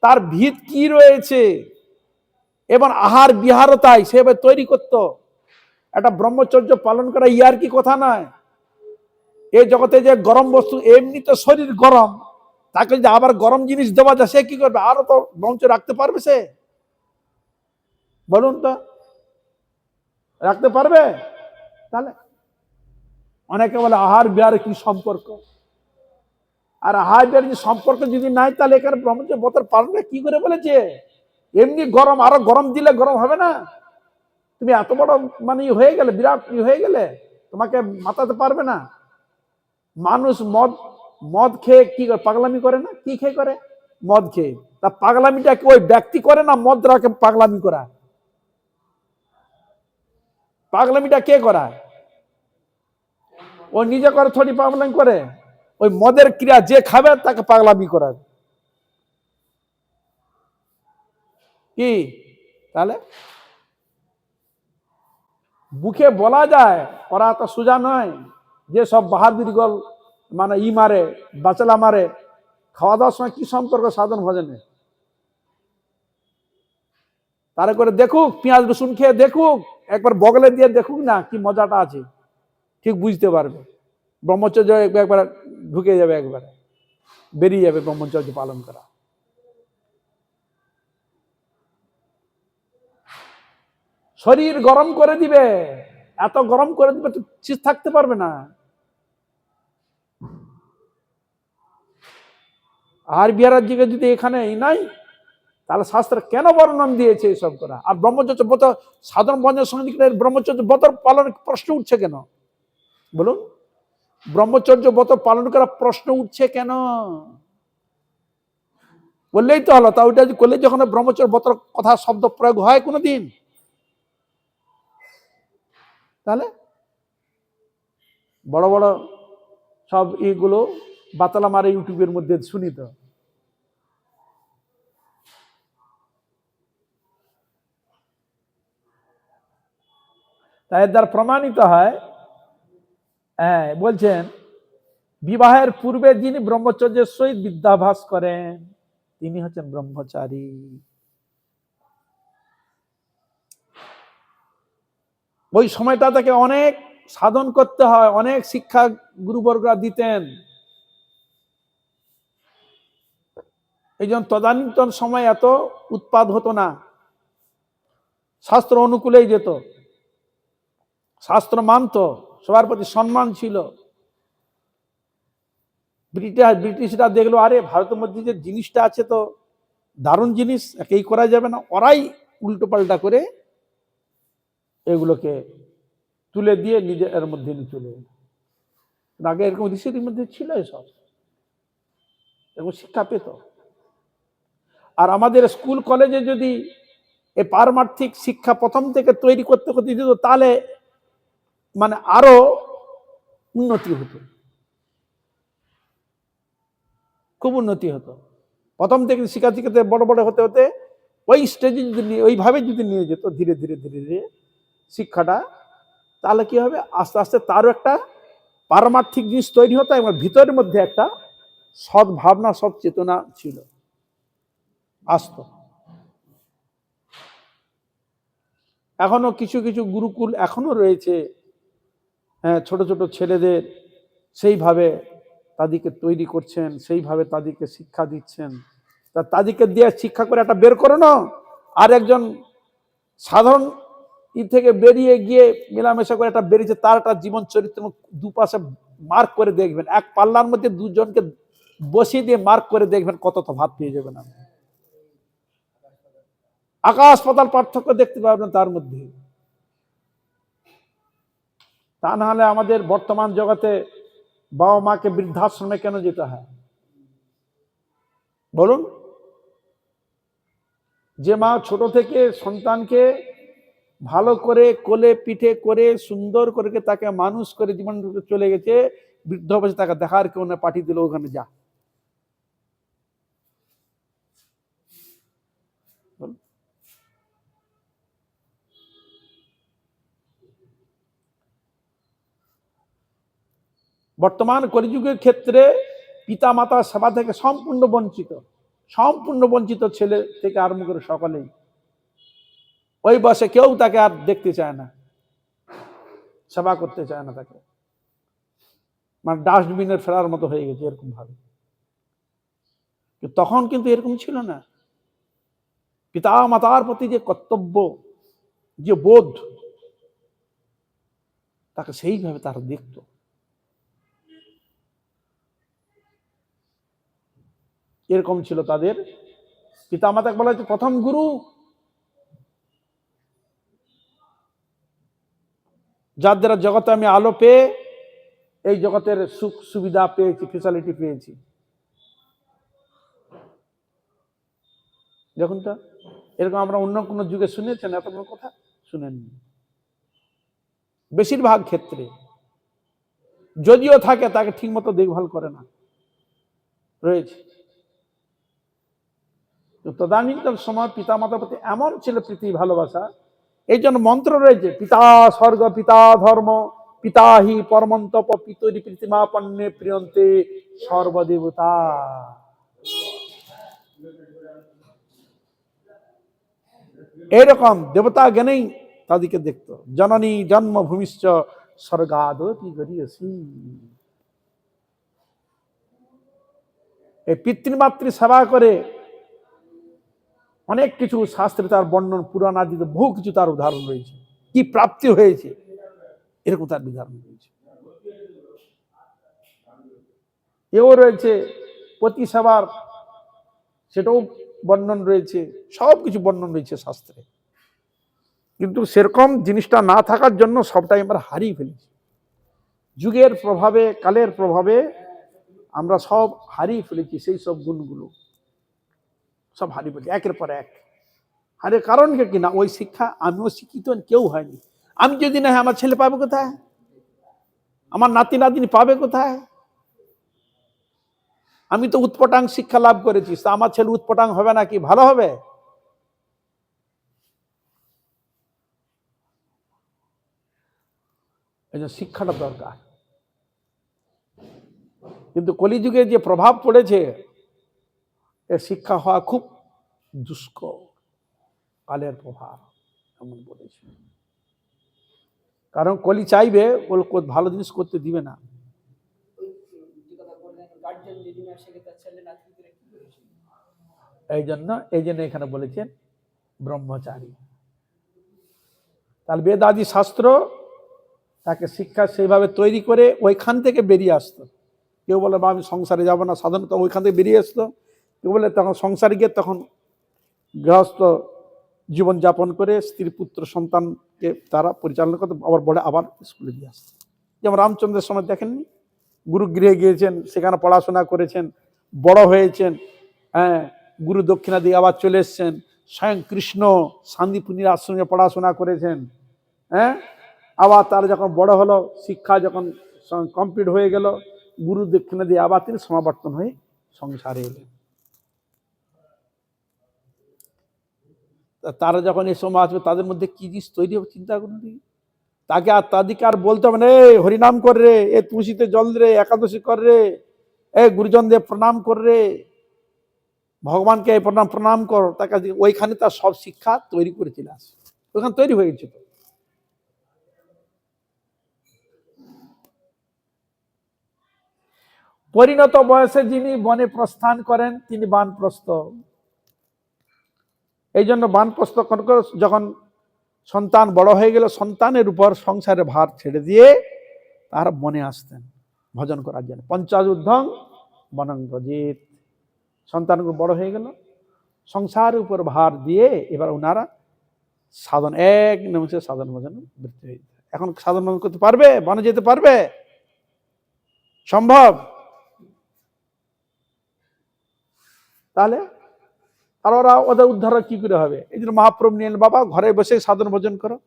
A: তার ভিত কি রয়েছে, এবং আহার বিহারও তাই সেভাবে তৈরি করত। একটা ব্রহ্মচর্য পালন করা ইয়ার কি কথা নয়। এই জগতে যে গরম বস্তু, এমনি তো শরীর গরম, তাকে যদি আবার গরম জিনিস দেওয়া যায় সে কি করবে? আরো তো ব্রহ্মচ রাখতে পারবে সে? বলুন তো, রাখতে পারবে? তাহলে অনেকে বলে আহার বিহারের কি সম্পর্ক, আর আহার বিহারের সম্পর্ক যদি নাই তাহলে এখানে ব্রহ্মচর্য ব্রত পালন কি করে বলেছে? এমনি গরম, আরো গরম দিলে গরম হবে না? তুমি এত বড় মানে হয়ে গেলে, বিরাট হয়ে গেলে তোমাকে মাতাতে পারবে না। মানুষ মদ খেয়ে কি করে, পাগলামি করে না? কি খেয়ে করে? মদ খেয়ে। তা পাগলামিটা কি ওই ব্যক্তি করে না মদ রাখে পাগলামি করা? পাগলামিটা কে করায়? ও নিজে করে থোড়ি পাগলামি করে, ওই মদের ক্রিয়া যে খাবে তাকে পাগলামি করাবে। কি তাহলে মুখে বলা যায়, করা তো সোজা নয়। যে সব বাহাদুর গল মানে মারে, বাচলা মারে, খাওয়া দাওয়ার সময় কি সম্পর্ক সাধন ভজনে? তার করে দেখুক, পেঁয়াজ রসুন খেয়ে দেখুক, একবার বগলে দিয়ে দেখুক না কি মজাটা আছে, ঠিক বুঝতে পারবে। ব্রহ্মচর্য একবার ঢুকে যাবে, একবারে বেরিয়ে যাবে ব্রহ্মচর্য পালন করা। শরীর গরম করে দিবে, এত গরম করে দিবে তো চিত থাকতে পারবে না। আর বিহারের দিকে যদি এখানে নাই, তাহলে শাস্ত্র কেন বর্ণন দিয়েছে এইসব করা? আর ব্রহ্মচর্য ব্রত সাধারণ বন্ধের সঙ্গে ব্রহ্মচর্য ব্রত পালনের প্রশ্ন উঠছে কেন বলুন? ব্রহ্মচর্য ব্রত পালন করা প্রশ্ন উঠছে কেন? বললেই তো হলো। তা ওইটা করলে যখন ব্রহ্মচর্য ব্রত কথা শব্দ প্রয়োগ হয় কোনোদিন? তাহলে বড় বড় সব এগুলো বাতালা মারে ইউটিউবের মধ্যে শুনি তো। তাই এর দ্বারা প্রমাণিত হয়, হ্যাঁ বলছেন বিবাহের পূর্বে যিনি ব্রহ্মচর্যের সহিত বিদ্যাভ্যাস করেন তিনি হচ্ছেন ব্রহ্মচারী। ওই সময়টা তাকে অনেক সাধন করতে হয়, অনেক শিক্ষা গুরুবর্গরা দিতেন। এই জন্য তদানীন্তন সময় এত উৎপাদ হতো না, শাস্ত্র অনুকূলেই যেত, শাস্ত্র মানত, সবার প্রতি সম্মান ছিল। ব্রিটিশরা দেখলো আরে ভারতের মধ্যে যে জিনিসটা আছে তো দারুণ জিনিস, একেই করা যাবে না, ওরাই উল্টো পাল্টা করে এগুলোকে তুলে দিয়ে নিজের মধ্যে নিয়ে চলে এলো। আগে এরকম ঋষির মধ্যে ছিল এসব, এরকম শিক্ষা পেত। আর আমাদের স্কুল কলেজে যদি এই পারমার্থিক শিক্ষা প্রথম থেকে তৈরি করতে করতে দিত, তাহলে মানে আরো উন্নতি হতো, খুব উন্নতি হতো। প্রথম থেকে শিক্ষা শিখাতে বড় বড় হতে হতে ওই স্টেজে যদি ওইভাবে যদি নিয়ে যেত ধীরে ধীরে ধীরে ধীরে শিক্ষাটা, তাহলে কি হবে, আস্তে আস্তে তারও একটা পারমার্থিক জিনিস তৈরি হতো এবং ভিতরের মধ্যে একটা সৎ ভাবনা, সৎ চেতনা ছিল, আসতো। এখনো কিছু কিছু গুরুকুল এখনো রয়েছে, হ্যাঁ, ছোট ছোট ছেলেদের সেইভাবে তাদেরকে তৈরি করছেন, সেইভাবে তাদেরকে শিক্ষা দিচ্ছেন। তাদেরকে দিয়ে শিক্ষা করে একটা বের করো না, আর একজন সাধারণ থেকে বেরিয়ে গিয়ে মেলামেশা করে একটা বেরিয়েছে, তার একটা জীবন চরিত্র দুপাশে মার্ক করে দেখবেন, এক পাল্লার মধ্যে দুজনকে বসিয়ে দিয়ে মার্ক করে দেখবেন, কত তফাৎ পেয়ে যাবেন, আকাশ পাতাল পার্থক্য দেখতে পাবেন তার মধ্যে। তা না হলে আমাদের বর্তমান জগতে বাবা মাকে বৃদ্ধাশ্রমে কেন যেতে হয় বলুন? যে মা ছোট থেকে সন্তানকে ভালো করে কোলে পিঠে করে সুন্দর করে তাকে মানুষ করে জীবন চলে গেছে, বৃদ্ধ অবস্থা তাকে দেখার কেউ না, পাঠিয়ে দিল ওখানে যা। বর্তমান কলিযুগের ক্ষেত্রে পিতা মাতার সেবা থেকে সম্পূর্ণ বঞ্চিত, সম্পূর্ণ বঞ্চিত ছেলে থেকে আরম্ভ করে সকলেই। ওই বয়সে কেউ তাকে আর দেখতে চায় না, সেবা করতে চায় না, তাকে মানে ডাস্টবিনের ফেলার মতো হয়ে গেছে এরকম ভাবে। তখন কিন্তু এরকম ছিল না। পিতা মাতার প্রতি যে কর্তব্য, যে বোধ, তাকে সেইভাবে তারা দেখত। এরকম ছিল তাদের পিতা মাতাকে বলা হচ্ছে প্রথম গুরু। যার দ্বারা জগতে আমি আলো পেয়ে এই জগতের সুখ সুবিধা পেয়েছি, ফেসিলিটি পেয়েছি। দেখুন তো, এরকম আমরা অন্য কোনো যুগে শুনেছেন এত বড় কথা? শুনেননি। বেশিরভাগ ক্ষেত্রে যদিও থাকে, তাকে ঠিক মতো দেখভাল করে না রয়েছে। তদানীন্তন সময় পিতা মাতার প্রতি এমন ছিল প্রীতি ভালোবাসা, এই জন্য মন্ত্র রয়েছে, পিতা স্বর্গ পিতা ধর্ম পিতা হি পরমন্তপ পিতরি প্রীতিমাপন্নে প্রিয়ন্তে সর্বদেবতা। এরকম দেবতা জ্ঞানেই তাদেরকে দেখতো। জননী জন্মভূমিশ্চ স্বর্গাদতি গরিয়সী। এই পিতৃমাতৃ সেবা করে অনেক কিছু শাস্ত্রে তার বর্ণন, পুরাণ আদিতে বহু কিছু তার উদাহরণ রয়েছে, কি প্রাপ্তি হয়েছে এরকম তার উদাহরণ রয়েছে। এও রয়েছে পতি সেবার, সেটাও বর্ণন রয়েছে, সবকিছু বর্ণন রয়েছে শাস্ত্রে। কিন্তু সেরকম জিনিসটা না থাকার জন্য সবটাই আমরা হারিয়ে ফেলেছি। যুগের প্রভাবে, কালের প্রভাবে আমরা সব হারিয়ে ফেলেছি, সেই সব গুণগুলো সব হারিয়ে ফেলেছি একের পর এক। আরে কারণ কি না, ওই শিক্ষা আমিও শিক্ষিত কেউ হয়নি। আমি যদি না হয় আমার ছেলে পাবে কোথায়, আমার নাতি নাতনি পাবে কোথায়? আমি তো উৎপটাং শিক্ষা লাভ করেছি, আমার ছেলে উৎপটাং হবে নাকি, ভালো হবে? এই জন্য শিক্ষাটা দরকার। কিন্তু কলিযুগে যে প্রভাব পড়েছে, এ শিক্ষা হওয়া খুব দুষ্কর, কালের প্রভাব এমন বলেছে। কারণ কলি চাইবে ওর ভালো জিনিস করতে দিবে না। এই জন্য এখানে বলেছেন ব্রহ্মচারী। তাহলে বেদাদি শাস্ত্র তাকে শিক্ষা সেইভাবে তৈরি করে ওইখান থেকে বেরিয়ে আসতো। কেউ বলে বা আমি সংসারে যাব না, সাধারণত ওইখান থেকে বেরিয়ে আসতো। কেউ বলে তখন সংসারে গিয়ে তখন গৃহস্থ জীবনযাপন করে স্ত্রী পুত্র সন্তানকে তারা পরিচালনা করতে আবার বলে আবার স্কুলে দিয়ে আসতো। যেমন রামচন্দ্রের সময় দেখেননি, গুরুগৃহে গিয়েছেন, সেখানে পড়াশোনা করেছেন, বড় হয়েছেন, হ্যাঁ, গুরু দক্ষিণা দিয়ে আবার চলে এসছেন। স্বয়ং কৃষ্ণ শান্তিপুনির আশ্রমে পড়াশোনা করেছেন, হ্যাঁ, আবার তার যখন বড় হলো, শিক্ষা যখন কমপ্লিট হয়ে গেল, গুরু দক্ষিণা দিয়ে আবার তিনি সমাবর্তন হয়ে সংসারে এলেন। তারা যখন এই সময় আসবে তাদের মধ্যে কি জিনিস তৈরি হবে চিন্তা করুন। তাকে আর তাদেরকে আর বলতে হবে না, হরিনাম কর রে, এ তুলসীতে জল রে, একাদশী কর রে, এ গুরুজনদের প্রণাম কর রে, ভগবানকে প্রণাম কর। তার কাছে ওইখানে তার সব শিক্ষা তৈরি করে চলে আসে, ওইখানে তৈরি হয়ে গেছে। পরিণত বয়সে যিনি বনে প্রস্থান করেন তিনি বানপ্রস্থ। এই জন্য বানপ্রস্থ যখন সন্তান বড় হয়ে গেল, সন্তানের উপর সংসারের ভার ছেড়ে দিয়ে তার বনে আসতেন ভজন করার জন্য। পঞ্চাযুদ্ধং বনং ব্রজেত। সন্তান বড় হয়ে গেল, সংসারের উপর ভার দিয়ে এবার ওনারা সাধন এক নিমিষে সাধন ভজন বৃত্তি হয়ে যায়। এখন সাধন ভজন করতে পারবে? বনে যেতে পারবে? সম্ভব? তাহলে আর ওরা ওদের উদ্ধার কি করে হবে? এই জন্য মহাপ্রভু নিলেন, বাবা ঘরে বসে সাধন ভজন করো,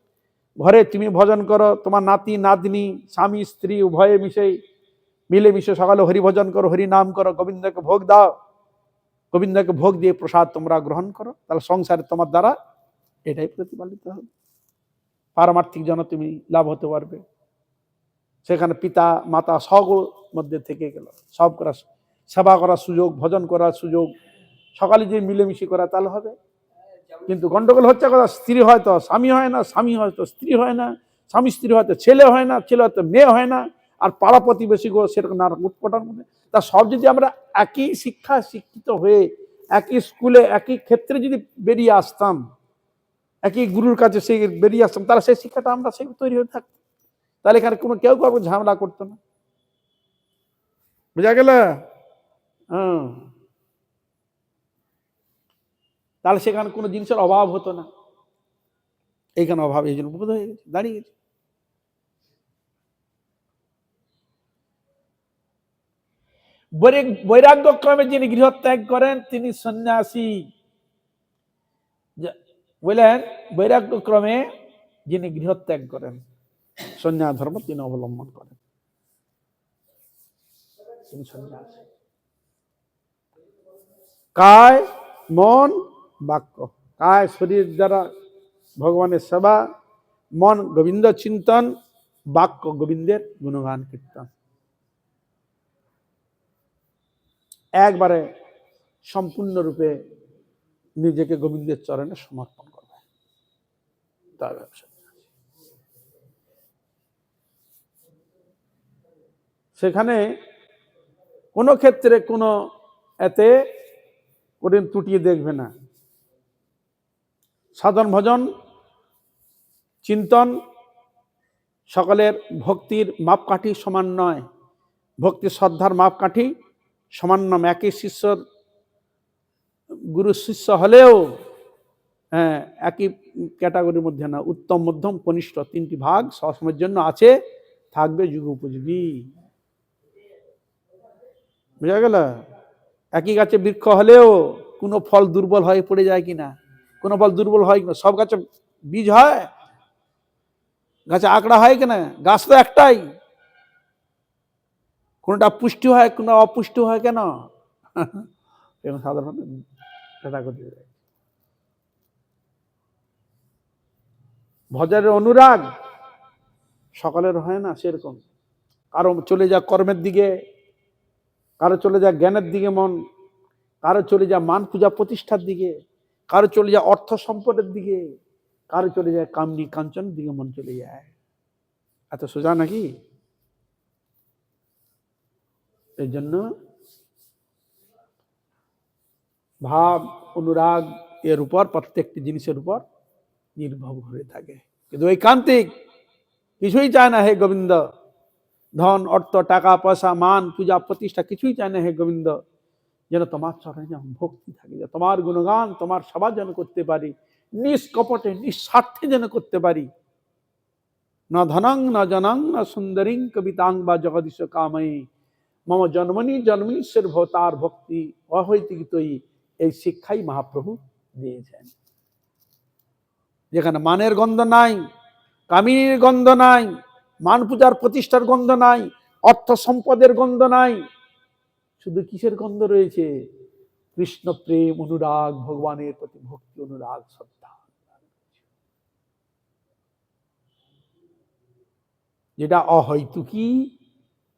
A: ঘরে তুমি ভজন করো, তোমার নাতি নাতনি স্বামী স্ত্রী উভয়ে মিলেমিশে সকালে হরি ভজন করো, হরি নাম করো, গোবিন্দকে ভোগ দাও, গোবিন্দকে ভোগ দিয়ে প্রসাদ তোমরা গ্রহণ করো, তাহলে সংসারে তোমার দ্বারা এটাই প্রতিপালিত হবে, পারমার্থিক জন্য তুমি লাভ হতে পারবে। সেখানে পিতা মাতা সকল মধ্যে থেকে গেল, সব করার সেবা করার সুযোগ, ভজন করার সুযোগ, সকালে যে মিলেমিশে করা তাহলে হবে। কিন্তু গন্ডগোল হচ্ছে কথা, স্ত্রী হয়তো স্বামী হয় না, স্বামী হয়তো স্ত্রী হয় না, স্বামী স্ত্রী হয়তো ছেলে হয় না, ছেলে হয়তো মেয়ে হয় না, আর পাড়া প্রতিবেশী গো সেরকম নানা উৎপটার মধ্যে। তা সব যদি আমরা একই শিক্ষা শিক্ষিত হয়ে একই স্কুলে একই ক্ষেত্রে যদি বেরিয়ে আসতাম, একই গুরুর কাছে সেই বেরিয়ে আসতাম, তাহলে সেই শিক্ষাটা আমরা সেই তৈরি হয়ে থাকতাম। তাহলে এখানে কোনো কেউ কাউকে ঝামেলা করতো না। বুঝা গেল? হ্যাঁ, তাহলে সেখানে কোনো জিনিসের অভাব হতো না। এইখানে অভাব এই জন্য বোধ হয়ে গেছে, দাঁড়িয়ে গেছে। বৈরাগ্যক্রমে যিনি গৃহত্যাগ করেন তিনি সন্ন্যাসী। বললেন বৈরাগ্যক্রমে যিনি গৃহত্যাগ করেন, সন্ন্যাস ধর্ম তিনি অবলম্বন করেন, তিনি সন্ন্যাসী। কায় মন বাক্য, কায় শরীর দ্বারা ভগবানের সেবা, মন গোবিন্দ চিন্তন, বাক্য গোবিন্দের গুণগান কীর্তন, একবারে সম্পূর্ণরূপে নিজেকে গোবিন্দের চরণে সমর্পণ করবে, তার ব্যবসা। সেখানে কোনো ক্ষেত্রে কোনো এতে কঠিন ত্রুটিয়ে দেখবে না। সাধন ভজন চিন্তন সকলের ভক্তির মাপকাঠি সমান নয়, ভক্তি শ্রদ্ধার মাপকাঠি সমান নয়। একই শিষ্যর গুরু শিষ্য হলেও হ্যাঁ একই ক্যাটাগরির মধ্যে না, উত্তম মধ্যম কনিষ্ঠ তিনটি ভাগ সবসময়ের জন্য আছে, থাকবে যুগ উপযোগী। বুঝা গেল? একই গাছে বৃক্ষ হলেও কোনো ফল দুর্বল হয়ে পড়ে যায় কিনা, কোনো ফল দুর্বল হয় কিনা, সব গাছে বীজ হয়, গাছে আকড়া হয় কিনা, গাছ তো একটাই, কোনটা পুষ্টি হয় কোনটা অপুষ্টি হয় কেন? সাধারণ ভজনের অনুরাগ সকলের হয় না সেরকম। কারো চলে যায় কর্মের দিকে, কারো চলে যায় জ্ঞানের দিকে মন, কারো চলে যায় মান পূজা প্রতিষ্ঠার দিকে, কারো চলে যায় অর্থ সম্পদের দিকে, কারো চলে যায় কামনি কাঞ্চনের দিকে মন চলে যায়। এত সোজা নাকি? এই জন্য ভাব অনুরাগ এর উপর, প্রত্যেকটি জিনিসের উপর নির্ভর হয়ে থাকে। কিন্তু ঐকান্তিক কিছুই চায় না হে গোবিন্দ, ধন অর্থ টাকা পয়সা মান পূজা প্রতিষ্ঠা কিছুই চায় না হে গোবিন্দ, যেন তোমার চরণে যেন ভক্তি থাকে, তোমার গুণগান তোমার সেবা যেন করতে পারি, নিষ্কপটে নিঃস্বার্থে যেন করতে পারি। না ধনং না জনং না সুন্দরীং কবিতাং বা জগদীশ কাময়ী মম জন্মনি জন্মনীশ্বর ভবতার ভক্তি অহৈতিকতয়ী। এই শিক্ষাই মহাপ্রভু দিয়েছেন। যেখানে মানের গন্ধ নাই, কামিনীর গন্ধ নাই, মান পূজার প্রতিষ্ঠার গন্ধ নাই, অর্থ সম্পদের গন্ধ নাই, শুধু কিসের গন্ধ রয়েছে? কৃষ্ণ প্রেম অনুরাগ, ভগবানের প্রতি ভক্তি অনুরাগ শ্রদ্ধা, যেটা অহৈতুকী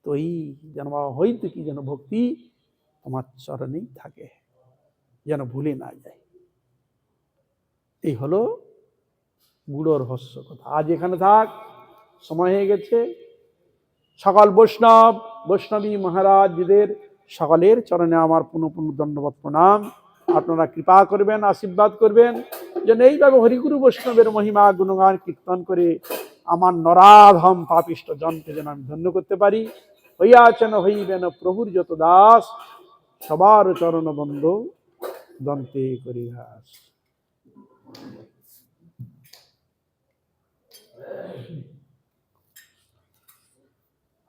A: তৈ, যেন অহৈতুকী যেন ভক্তি তোমার চরণেই থাকে, যেন ভুলে না যায়। এই হলো গুড় রহস্য কথা। আজ এখানে থাক, সময় হয়ে গেছে। সকল বৈষ্ণবী মহারাজদের সকলের চরণে আমার পুনঃ পুনঃ দণ্ডবত প্রণাম। আপনারা কৃপা করবেন, আশীর্বাদ করবেন, যেন এইভাবে হরিগুরু বৈষ্ণবের মহিমা গুণগান কীর্তন করে আমার নরাধম পাপিষ্ট জনকে যেন আমি ধন্য করতে পারি। হইয়াছেন হইবেন প্রভুর যত দাস, সবার চরণ বন্ধ দন্তে করি ঘাস।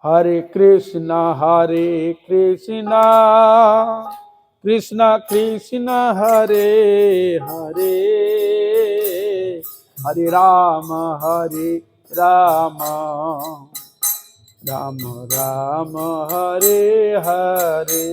A: হরে কৃষ্ণ কৃষ্ণ কৃষ্ণ হরে হরে, হরে রাম রাম রাম হরে হরে।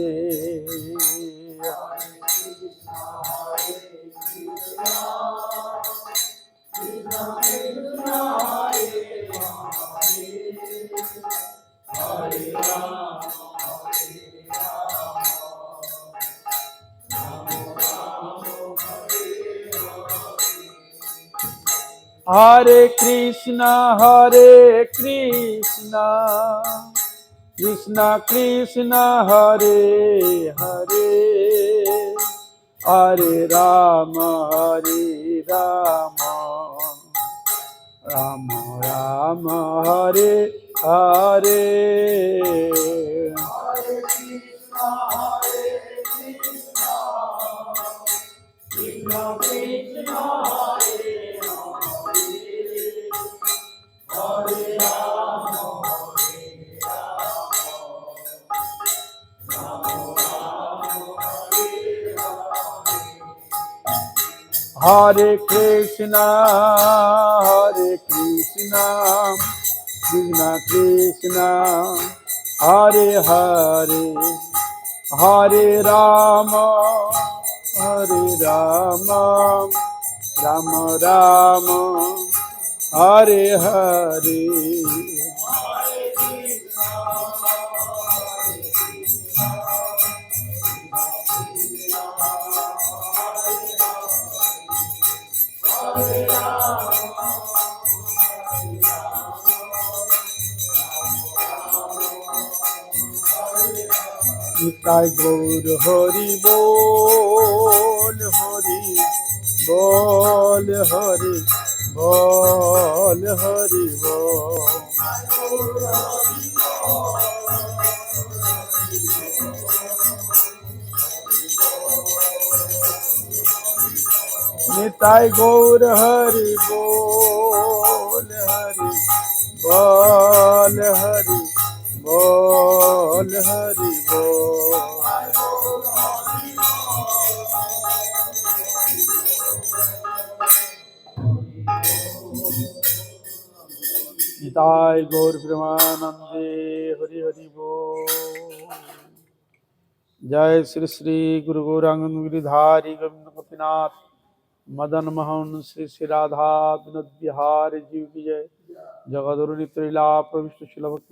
A: হরে কৃষ্ণ কৃষ্ণ কৃষ্ণ হরে হরে, হরে রাম রাম রাম হরে হরে। হরে কৃষ্ণ কৃষ্ণ কৃষ্ণ হরে হরে, হরে রাম রাম রাম হরে হরে। নিতাই গৌর হরি বল, হরি বল, হরি বল, হরি বল। নিতাই গৌর হরি বল, হরি বল, হরি বল, হরি বল। নিতাই গৌর প্রেমানন্দে হরি হরি বল। जय श्री श्री गुरु गौरांग गिरिधारी गोविंद गोपीनाथ मदन मोहन श्री श्री राधा विनोद बिहार जीव की जय। जगदुरु नित्य लीला प्रविष्ट शिल भक्ति